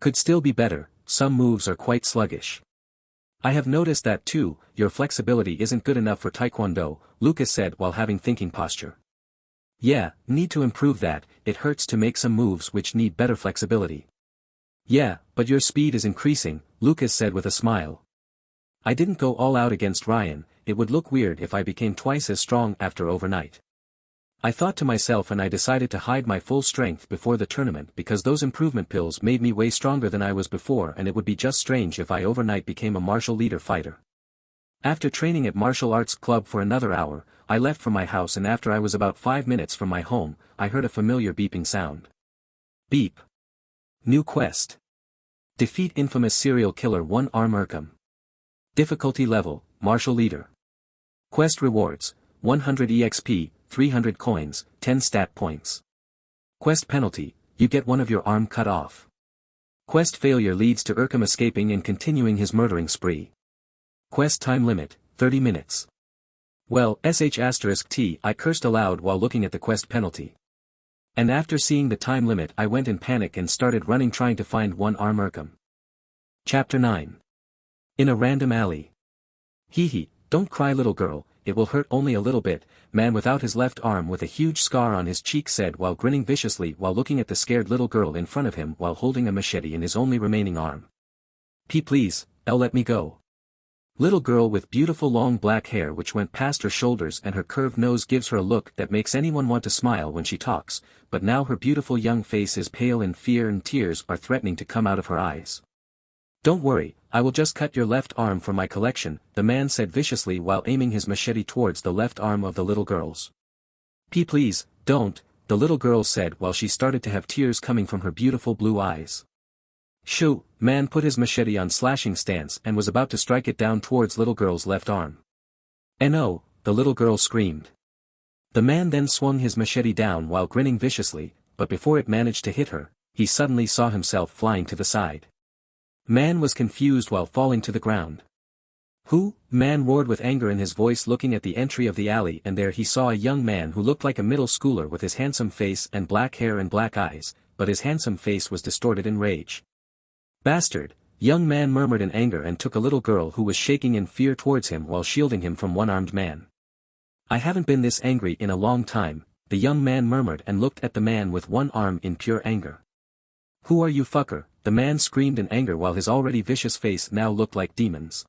Could still be better, some moves are quite sluggish. I have noticed that too, your flexibility isn't good enough for Taekwondo, Lucas said while having thinking posture. Yeah, need to improve that, it hurts to make some moves which need better flexibility. Yeah, but your speed is increasing, Lucas said with a smile. I didn't go all out against Ryan, it would look weird if I became twice as strong after overnight. I thought to myself and I decided to hide my full strength before the tournament because those improvement pills made me way stronger than I was before and it would be just strange if I overnight became a martial leader fighter. After training at martial arts club for another hour, I left from my house and after I was about 5 minutes from my home, I heard a familiar beeping sound. Beep. New quest. Defeat infamous serial killer 1 Arm Urkham. Difficulty level, martial leader. Quest rewards, 100 EXP, 300 coins, 10 stat points. Quest penalty, you get one of your arm cut off. Quest failure leads to Urkham escaping and continuing his murdering spree. Quest time limit, 30 minutes. Well, sh*t, I cursed aloud while looking at the quest penalty. And after seeing the time limit I went in panic and started running trying to find one-arm Urkham. Chapter 9. In a random alley. Hee hee, don't cry little girl, it will hurt only a little bit, man without his left arm with a huge scar on his cheek said while grinning viciously while looking at the scared little girl in front of him while holding a machete in his only remaining arm. Please, let me go. Little girl with beautiful long black hair which went past her shoulders and her curved nose gives her a look that makes anyone want to smile when she talks, but now her beautiful young face is pale in fear and tears are threatening to come out of her eyes. Don't worry, I will just cut your left arm from my collection, the man said viciously while aiming his machete towards the left arm of the little girl's. Please, don't, the little girl said while she started to have tears coming from her beautiful blue eyes. Shoo, man put his machete on slashing stance and was about to strike it down towards little girl's left arm. No, the little girl screamed. The man then swung his machete down while grinning viciously, but before it managed to hit her, he suddenly saw himself flying to the side. Man was confused while falling to the ground. Who? Man roared with anger in his voice looking at the entry of the alley and there he saw a young man who looked like a middle schooler with his handsome face and black hair and black eyes, but his handsome face was distorted in rage. Bastard, young man murmured in anger and took a little girl who was shaking in fear towards him while shielding him from one-armed man. I haven't been this angry in a long time, the young man murmured and looked at the man with one arm in pure anger. Who are you fucker? The man screamed in anger while his already vicious face now looked like demons.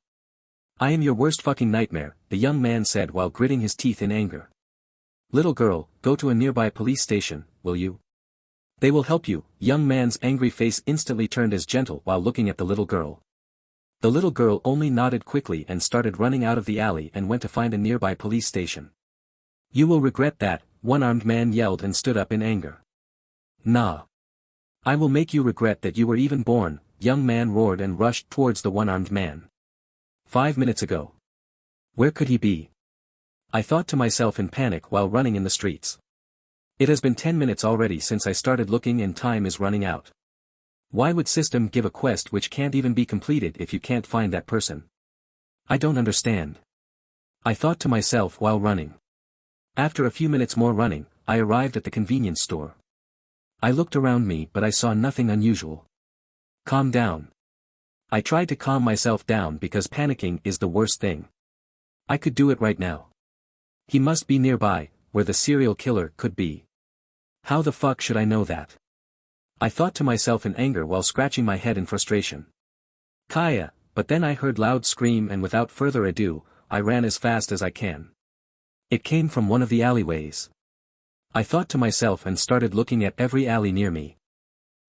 I am your worst fucking nightmare, the young man said while gritting his teeth in anger. Little girl, go to a nearby police station, will you? They will help you, young man's angry face instantly turned as gentle while looking at the little girl. The little girl only nodded quickly and started running out of the alley and went to find a nearby police station. You will regret that, one-armed man yelled and stood up in anger. Nah. I will make you regret that you were even born, young man roared and rushed towards the one-armed man. 5 minutes ago. Where could he be? I thought to myself in panic while running in the streets. It has been 10 minutes already since I started looking and time is running out. Why would system give a quest which can't even be completed if you can't find that person? I don't understand. I thought to myself while running. After a few minutes more running, I arrived at the convenience store. I looked around me but I saw nothing unusual. Calm down. I tried to calm myself down because panicking is the worst thing. I could do it right now. He must be nearby, where the serial killer could be. How the fuck should I know that? I thought to myself in anger while scratching my head in frustration. Kaya, but then I heard loud scream and without further ado, I ran as fast as I can. It came from one of the alleyways. I thought to myself and started looking at every alley near me.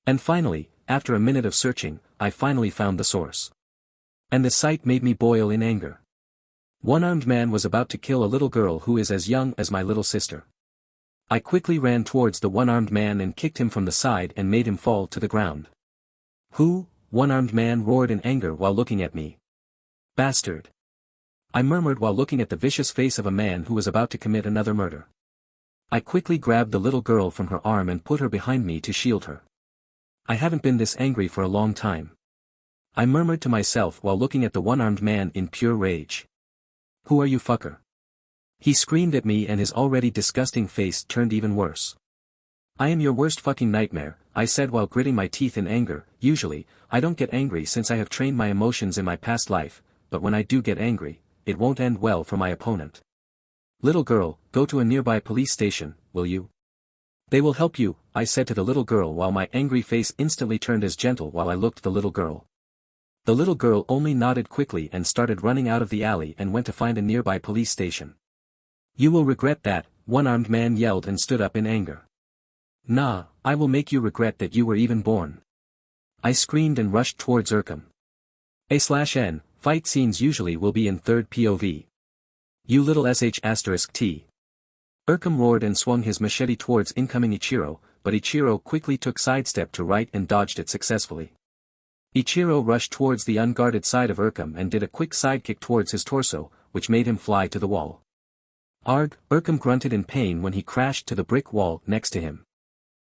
And finally, after a minute of searching, I finally found the source. And the sight made me boil in anger. One-armed man was about to kill a little girl who is as young as my little sister. I quickly ran towards the one-armed man and kicked him from the side and made him fall to the ground. Who? One-armed man roared in anger while looking at me. Bastard. I murmured while looking at the vicious face of a man who was about to commit another murder. I quickly grabbed the little girl from her arm and put her behind me to shield her. I haven't been this angry for a long time. I murmured to myself while looking at the one-armed man in pure rage. Who are you fucker? He screamed at me and his already disgusting face turned even worse. I am your worst fucking nightmare, I said while gritting my teeth in anger. Usually, I don't get angry since I have trained my emotions in my past life, but when I do get angry, it won't end well for my opponent. Little girl, go to a nearby police station, will you? They will help you, I said to the little girl while my angry face instantly turned as gentle while I looked at the little girl. The little girl only nodded quickly and started running out of the alley and went to find a nearby police station. You will regret that, one-armed man yelled and stood up in anger. Nah, I will make you regret that you were even born. I screamed and rushed towards Urkham. A/N, fight scenes usually will be in third POV. You little sh*t. Urkham roared and swung his machete towards incoming Ichiro, but Ichiro quickly took sidestep to right and dodged it successfully. Ichiro rushed towards the unguarded side of Urkham and did a quick sidekick towards his torso, which made him fly to the wall. Arg, Urkham grunted in pain when he crashed to the brick wall next to him.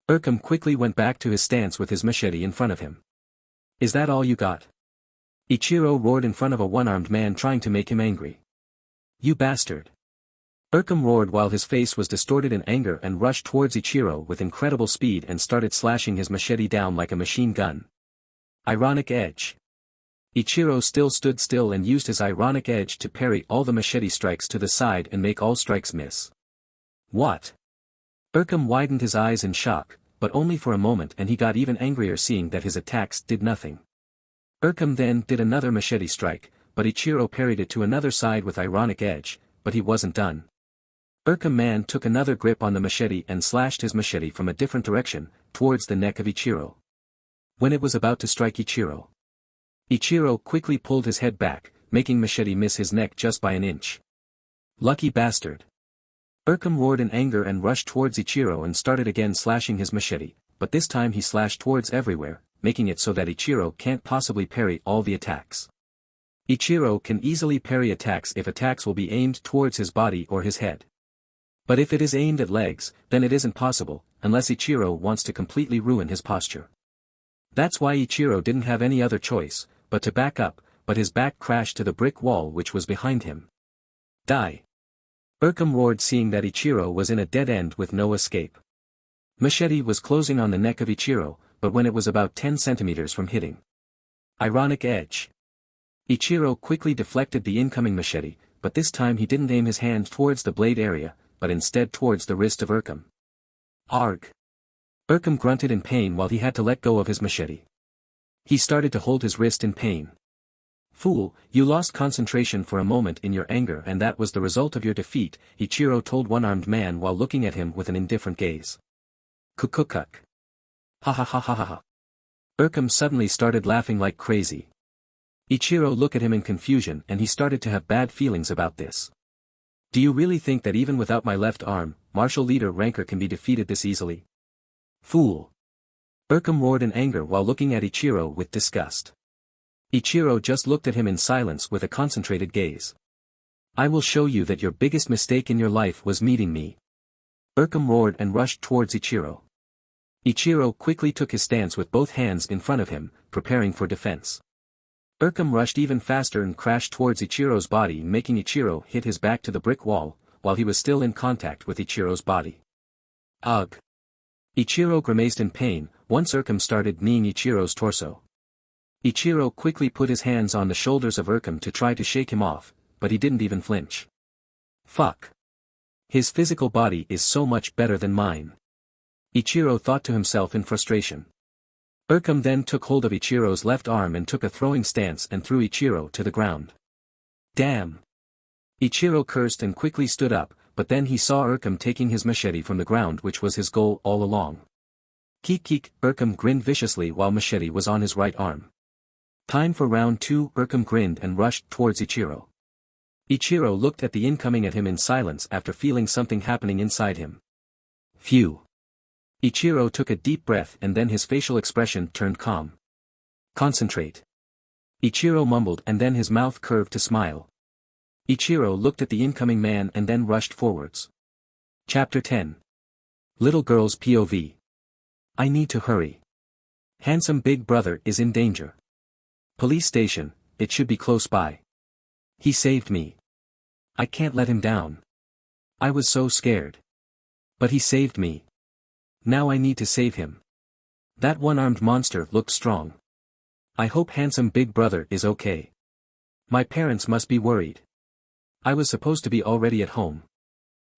Urkham quickly went back to his stance with his machete in front of him. Is that all you got? Ichiro roared in front of a one-armed man trying to make him angry. You bastard. Urkum roared while his face was distorted in anger and rushed towards Ichiro with incredible speed and started slashing his machete down like a machine gun. Ironic edge. Ichiro still stood still and used his ironic edge to parry all the machete strikes to the side and make all strikes miss. What? Urkum widened his eyes in shock, but only for a moment, and he got even angrier seeing that his attacks did nothing. Urkum then did another machete strike, but Ichiro parried it to another side with ironic edge, but he wasn't done. Urkum man took another grip on the machete and slashed his machete from a different direction, towards the neck of Ichiro. When it was about to strike Ichiro, Ichiro quickly pulled his head back, making machete miss his neck just by an inch. Lucky bastard. Urkum roared in anger and rushed towards Ichiro and started again slashing his machete, but this time he slashed towards everywhere, making it so that Ichiro can't possibly parry all the attacks. Ichiro can easily parry attacks if attacks will be aimed towards his body or his head. But if it is aimed at legs, then it isn't possible, unless Ichiro wants to completely ruin his posture. That's why Ichiro didn't have any other choice, but to back up, but his back crashed to the brick wall which was behind him. Die! Urkum roared seeing that Ichiro was in a dead end with no escape. Machete was closing on the neck of Ichiro, but when it was about 10 centimeters from hitting. Ironic edge. Ichiro quickly deflected the incoming machete, but this time he didn't aim his hand towards the blade area, but instead towards the wrist of Urkum. Arg! Urkum grunted in pain while he had to let go of his machete. He started to hold his wrist in pain. Fool, you lost concentration for a moment in your anger and that was the result of your defeat, Ichiro told one-armed man while looking at him with an indifferent gaze. Kukukuk. Ha ha ha ha ha ha. Urkum suddenly started laughing like crazy. Ichiro looked at him in confusion and he started to have bad feelings about this. Do you really think that even without my left arm, martial leader Rancor can be defeated this easily? Fool. Urkum roared in anger while looking at Ichiro with disgust. Ichiro just looked at him in silence with a concentrated gaze. I will show you that your biggest mistake in your life was meeting me. Urkum roared and rushed towards Ichiro. Ichiro quickly took his stance with both hands in front of him, preparing for defense. Urkum rushed even faster and crashed towards Ichiro's body, making Ichiro hit his back to the brick wall, while he was still in contact with Ichiro's body. Ugh! Ichiro grimaced in pain, once Urkum started kneeing Ichiro's torso. Ichiro quickly put his hands on the shoulders of Urkum to try to shake him off, but he didn't even flinch. Fuck! His physical body is so much better than mine. Ichiro thought to himself in frustration. Urkum then took hold of Ichiro's left arm and took a throwing stance and threw Ichiro to the ground. Damn! Ichiro cursed and quickly stood up, but then he saw Urkum taking his machete from the ground, which was his goal all along. Keek keek, Urkum grinned viciously while machete was on his right arm. Time for round 2, Urkum grinned and rushed towards Ichiro. Ichiro looked at the incoming at him in silence after feeling something happening inside him. Phew! Ichiro took a deep breath and then his facial expression turned calm. Concentrate. Ichiro mumbled and then his mouth curved to smile. Ichiro looked at the incoming man and then rushed forwards. Chapter 10. Little Girl's POV. I need to hurry. Handsome big brother is in danger. Police station, it should be close by. He saved me. I can't let him down. I was so scared. But he saved me. Now I need to save him. That one-armed monster looked strong. I hope handsome big brother is okay. My parents must be worried. I was supposed to be already at home.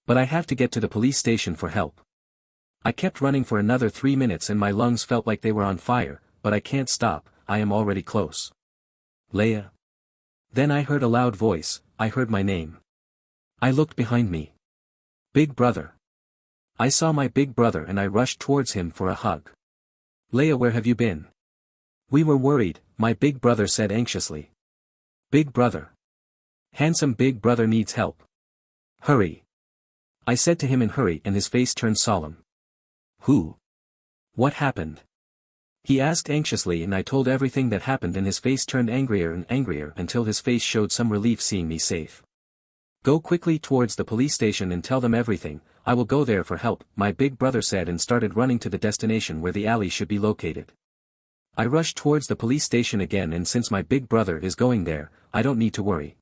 But I have to get to the police station for help. I kept running for another 3 minutes and my lungs felt like they were on fire, but I can't stop, I am already close. Leia. Then I heard a loud voice, I heard my name. I looked behind me. Big brother. I saw my big brother and I rushed towards him for a hug. Leia, where have you been? We were worried, my big brother said anxiously. Big brother. Handsome big brother needs help. Hurry. I said to him in hurry and his face turned solemn. Who? What happened? He asked anxiously and I told everything that happened and his face turned angrier and angrier until his face showed some relief seeing me safe. Go quickly towards the police station and tell them everything, I will go there for help, my big brother said and started running to the destination where the alley should be located. I rushed towards the police station again and since my big brother is going there, I don't need to worry.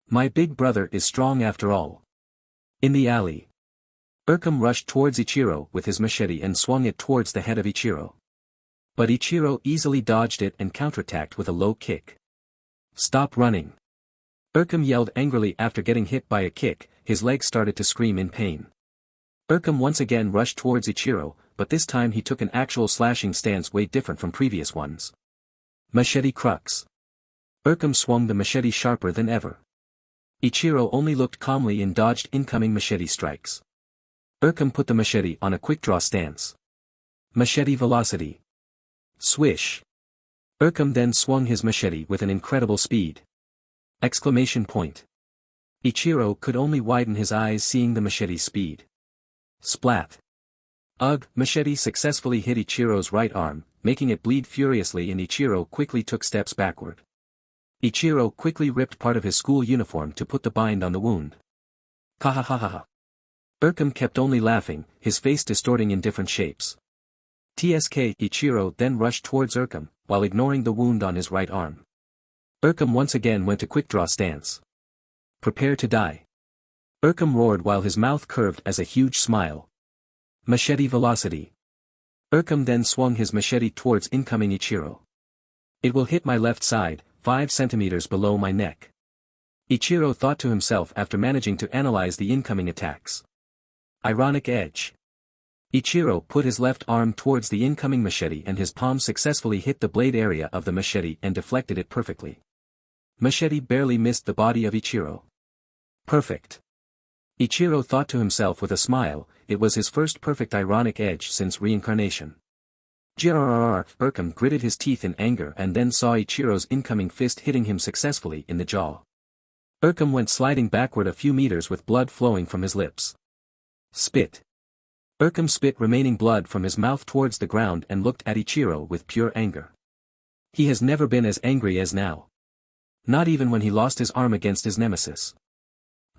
My big brother is strong after all. In the alley. Urkum rushed towards Ichiro with his machete and swung it towards the head of Ichiro. But Ichiro easily dodged it and counterattacked with a low kick. Stop running. Urkum yelled angrily after getting hit by a kick, his legs started to scream in pain. Urkum once again rushed towards Ichiro, but this time he took an actual slashing stance way different from previous ones. Machete crux. Urkum swung the machete sharper than ever. Ichiro only looked calmly and dodged incoming machete strikes. Urkum put the machete on a quick draw stance. Machete velocity. Swish. Urkum then swung his machete with an incredible speed. Exclamation point. Ichiro could only widen his eyes seeing the machete's speed. Splat. Ugh, machete successfully hit Ichiro's right arm, making it bleed furiously, and Ichiro quickly took steps backward. Ichiro quickly ripped part of his school uniform to put the bind on the wound. Kahahaha. Urkum kept only laughing, his face distorting in different shapes. TSK. Ichiro then rushed towards Urkum, while ignoring the wound on his right arm. Urkum once again went to quick draw stance. Prepare to die. Urkum roared while his mouth curved as a huge smile. Machete velocity. Urkum then swung his machete towards incoming Ichiro. It will hit my left side, 5 centimeters below my neck. Ichiro thought to himself after managing to analyze the incoming attacks. Ironic edge. Ichiro put his left arm towards the incoming machete and his palm successfully hit the blade area of the machete and deflected it perfectly. Machete barely missed the body of Ichiro. Perfect. Ichiro thought to himself with a smile, it was his first perfect ironic edge since reincarnation. Grrrr. Urkum gritted his teeth in anger and then saw Ichiro's incoming fist hitting him successfully in the jaw. Urkum went sliding backward a few meters with blood flowing from his lips. Spit. Urkum spit remaining blood from his mouth towards the ground and looked at Ichiro with pure anger. He has never been as angry as now. Not even when he lost his arm against his nemesis.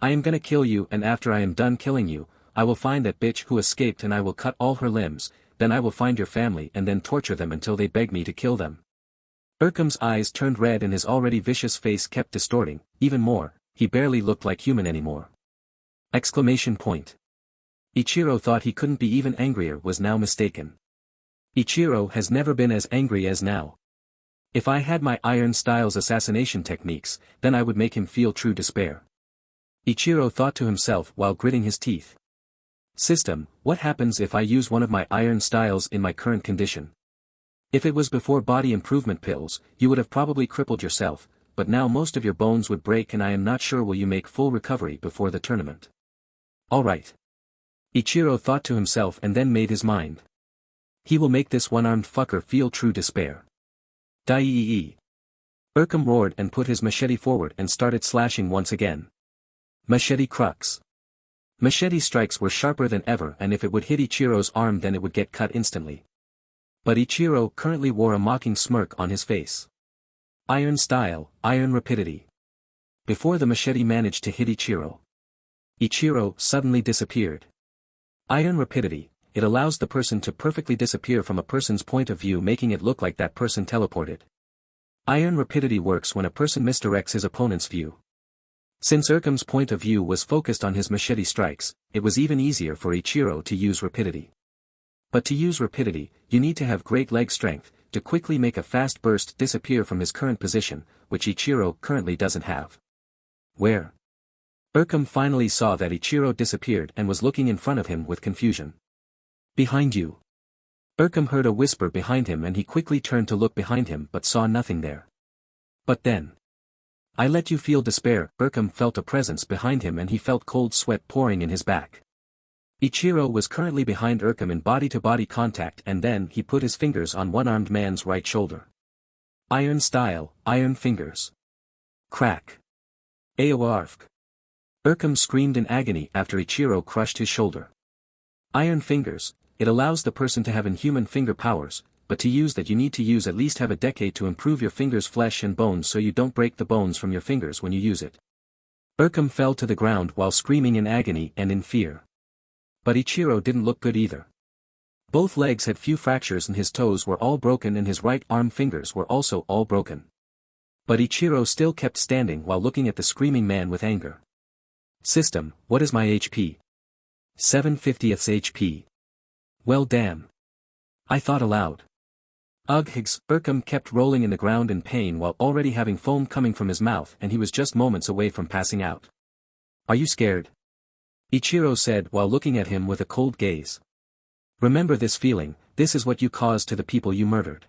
I am gonna kill you, and after I am done killing you, I will find that bitch who escaped and I will cut all her limbs, then I will find your family and then torture them until they beg me to kill them. Urkum's eyes turned red and his already vicious face kept distorting, even more, he barely looked like human anymore. Exclamation point. Ichiro thought he couldn't be even angrier was now mistaken. Ichiro has never been as angry as now. If I had my Iron Styles assassination techniques, then I would make him feel true despair. Ichiro thought to himself while gritting his teeth. System, what happens if I use one of my Iron Styles in my current condition? If it was before body improvement pills, you would have probably crippled yourself, but now most of your bones would break and I am not sure will you make full recovery before the tournament. Alright. Ichiro thought to himself and then made his mind. He will make this one-armed fucker feel true despair. Die. Urkum roared and put his machete forward and started slashing once again. Machete crux. Machete strikes were sharper than ever, and if it would hit Ichiro's arm then it would get cut instantly. But Ichiro currently wore a mocking smirk on his face. Iron style, iron rapidity. Before the machete managed to hit Ichiro, Ichiro suddenly disappeared. Iron rapidity. It allows the person to perfectly disappear from a person's point of view, making it look like that person teleported. Iron rapidity works when a person misdirects his opponent's view. Since Urkum's point of view was focused on his machete strikes, it was even easier for Ichiro to use rapidity. But to use rapidity, you need to have great leg strength, to quickly make a fast burst disappear from his current position, which Ichiro currently doesn't have. Where? Urkum finally saw that Ichiro disappeared and was looking in front of him with confusion. Behind you. Urkum heard a whisper behind him and he quickly turned to look behind him but saw nothing there. But then. I let you feel despair. Urkum felt a presence behind him and he felt cold sweat pouring in his back. Ichiro was currently behind Urkum in body-to-body contact and then he put his fingers on one-armed man's right shoulder. Iron style, iron fingers. Crack. Aoarfk. Urkum screamed in agony after Ichiro crushed his shoulder. Iron fingers. It allows the person to have inhuman finger powers, but to use that you need to use at least have a decade to improve your fingers' flesh and bones so you don't break the bones from your fingers when you use it. Urkum fell to the ground while screaming in agony and in fear. But Ichiro didn't look good either. Both legs had few fractures and his toes were all broken and his right arm fingers were also all broken. But Ichiro still kept standing while looking at the screaming man with anger. System, what is my HP? 7/50ths HP. Well damn. I thought aloud. Ugh Higgs, Urkham kept rolling in the ground in pain while already having foam coming from his mouth and he was just moments away from passing out. Are you scared? Ichiro said while looking at him with a cold gaze. Remember this feeling, this is what you caused to the people you murdered.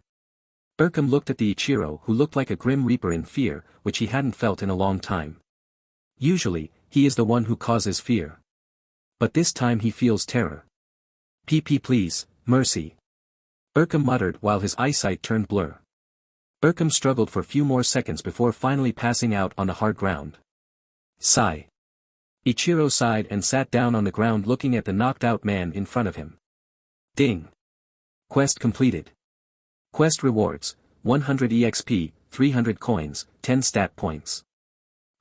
Urkham looked at the Ichiro who looked like a grim reaper in fear, which he hadn't felt in a long time. Usually, he is the one who causes fear. But this time he feels terror. PP please, mercy. Urkham muttered while his eyesight turned blur. Urkham struggled for a few more seconds before finally passing out on the hard ground. Sigh. Ichiro sighed and sat down on the ground looking at the knocked-out man in front of him. Ding. Quest completed. Quest rewards, 100 EXP, 300 coins, 10 stat points.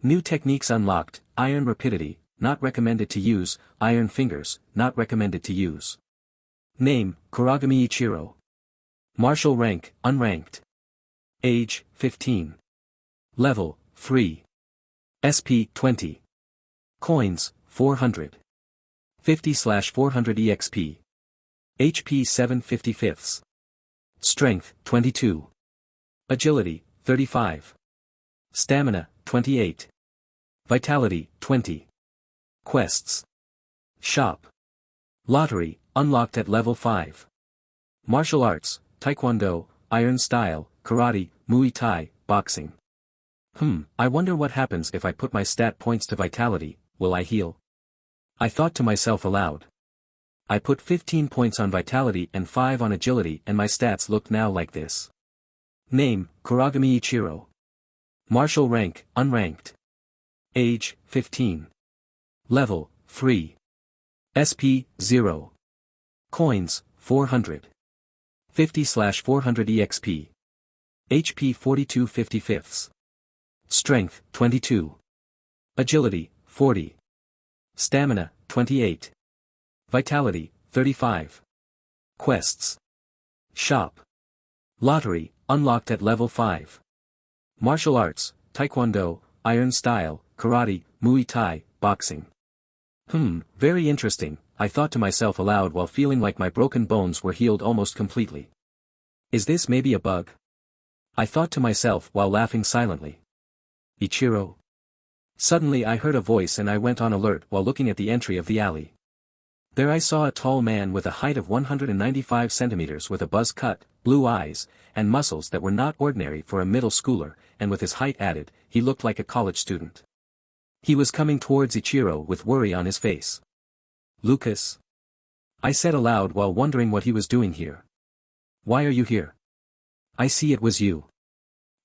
New techniques unlocked, Iron Rapidity, not recommended to use, Iron Fingers, not recommended to use. Name, Kuragami Ichiro. Martial rank, unranked. Age, 15. Level, free. SP, 20. Coins, 400. 50/400 EXP. HP 7/55. Strength, 22. Agility, 35. Stamina, 28. Vitality, 20. Quests. Shop. Lottery, unlocked at level 5. Martial arts, Taekwondo, Iron Style, Karate, Muay Thai, Boxing. I wonder what happens if I put my stat points to vitality, will I heal? I thought to myself aloud. I put 15 points on vitality and 5 on agility and my stats look now like this. Name, Kuragami Ichiro. Martial rank, unranked. Age, 15. Level, free. SP, 0. Coins, 400. 50/400 EXP. HP 42/55. Strength, 22. Agility, 40. Stamina, 28. Vitality, 35. Quests. Shop. Lottery, unlocked at level 5. Martial arts, Taekwondo, Iron Style, Karate, Muay Thai, Boxing. Very interesting, I thought to myself aloud while feeling like my broken bones were healed almost completely. Is this maybe a bug? I thought to myself while laughing silently. Ichiro. Suddenly I heard a voice and I went on alert while looking at the entry of the alley. There I saw a tall man with a height of 195 centimeters with a buzz cut, blue eyes, and muscles that were not ordinary for a middle schooler, and with his height added, he looked like a college student. He was coming towards Ichiro with worry on his face. Lucas? I said aloud while wondering what he was doing here. Why are you here? I see it was you.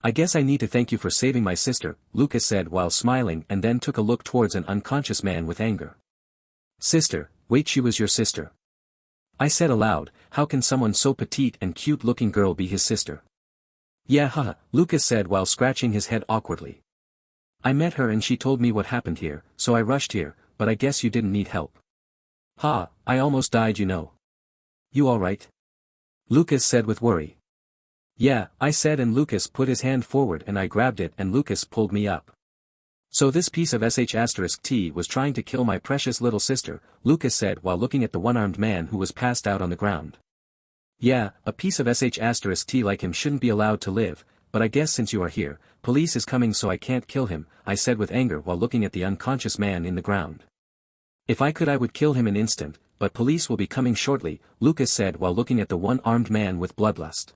I guess I need to thank you for saving my sister, Lucas said while smiling and then took a look towards an unconscious man with anger. Sister, wait, she was your sister. I said aloud, how can someone so petite and cute-looking girl be his sister? Yeah haha, Lucas said while scratching his head awkwardly. I met her and she told me what happened here, so I rushed here, but I guess you didn't need help. Ha, I almost died you know. You alright? Lucas said with worry. Yeah, I said and Lucas put his hand forward and I grabbed it and Lucas pulled me up. So this piece of sh*t was trying to kill my precious little sister, Lucas said while looking at the one-armed man who was passed out on the ground. Yeah, a piece of sh*t like him shouldn't be allowed to live, but I guess since you are here, police is coming so I can't kill him, I said with anger while looking at the unconscious man in the ground. If I could I would kill him in instant, but police will be coming shortly, Lucas said while looking at the one-armed man with bloodlust.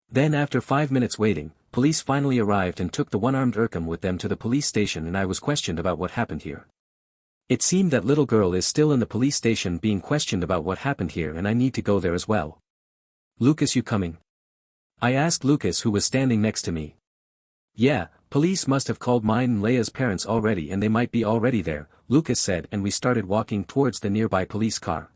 Then after 5 minutes waiting, police finally arrived and took the one-armed Urkham with them to the police station and I was questioned about what happened here. It seemed that little girl is still in the police station being questioned about what happened here and I need to go there as well. Lucas, you coming? I asked Lucas who was standing next to me. Yeah, police must have called mine and Leia's parents already and they might be already there, Lucas said and we started walking towards the nearby police car.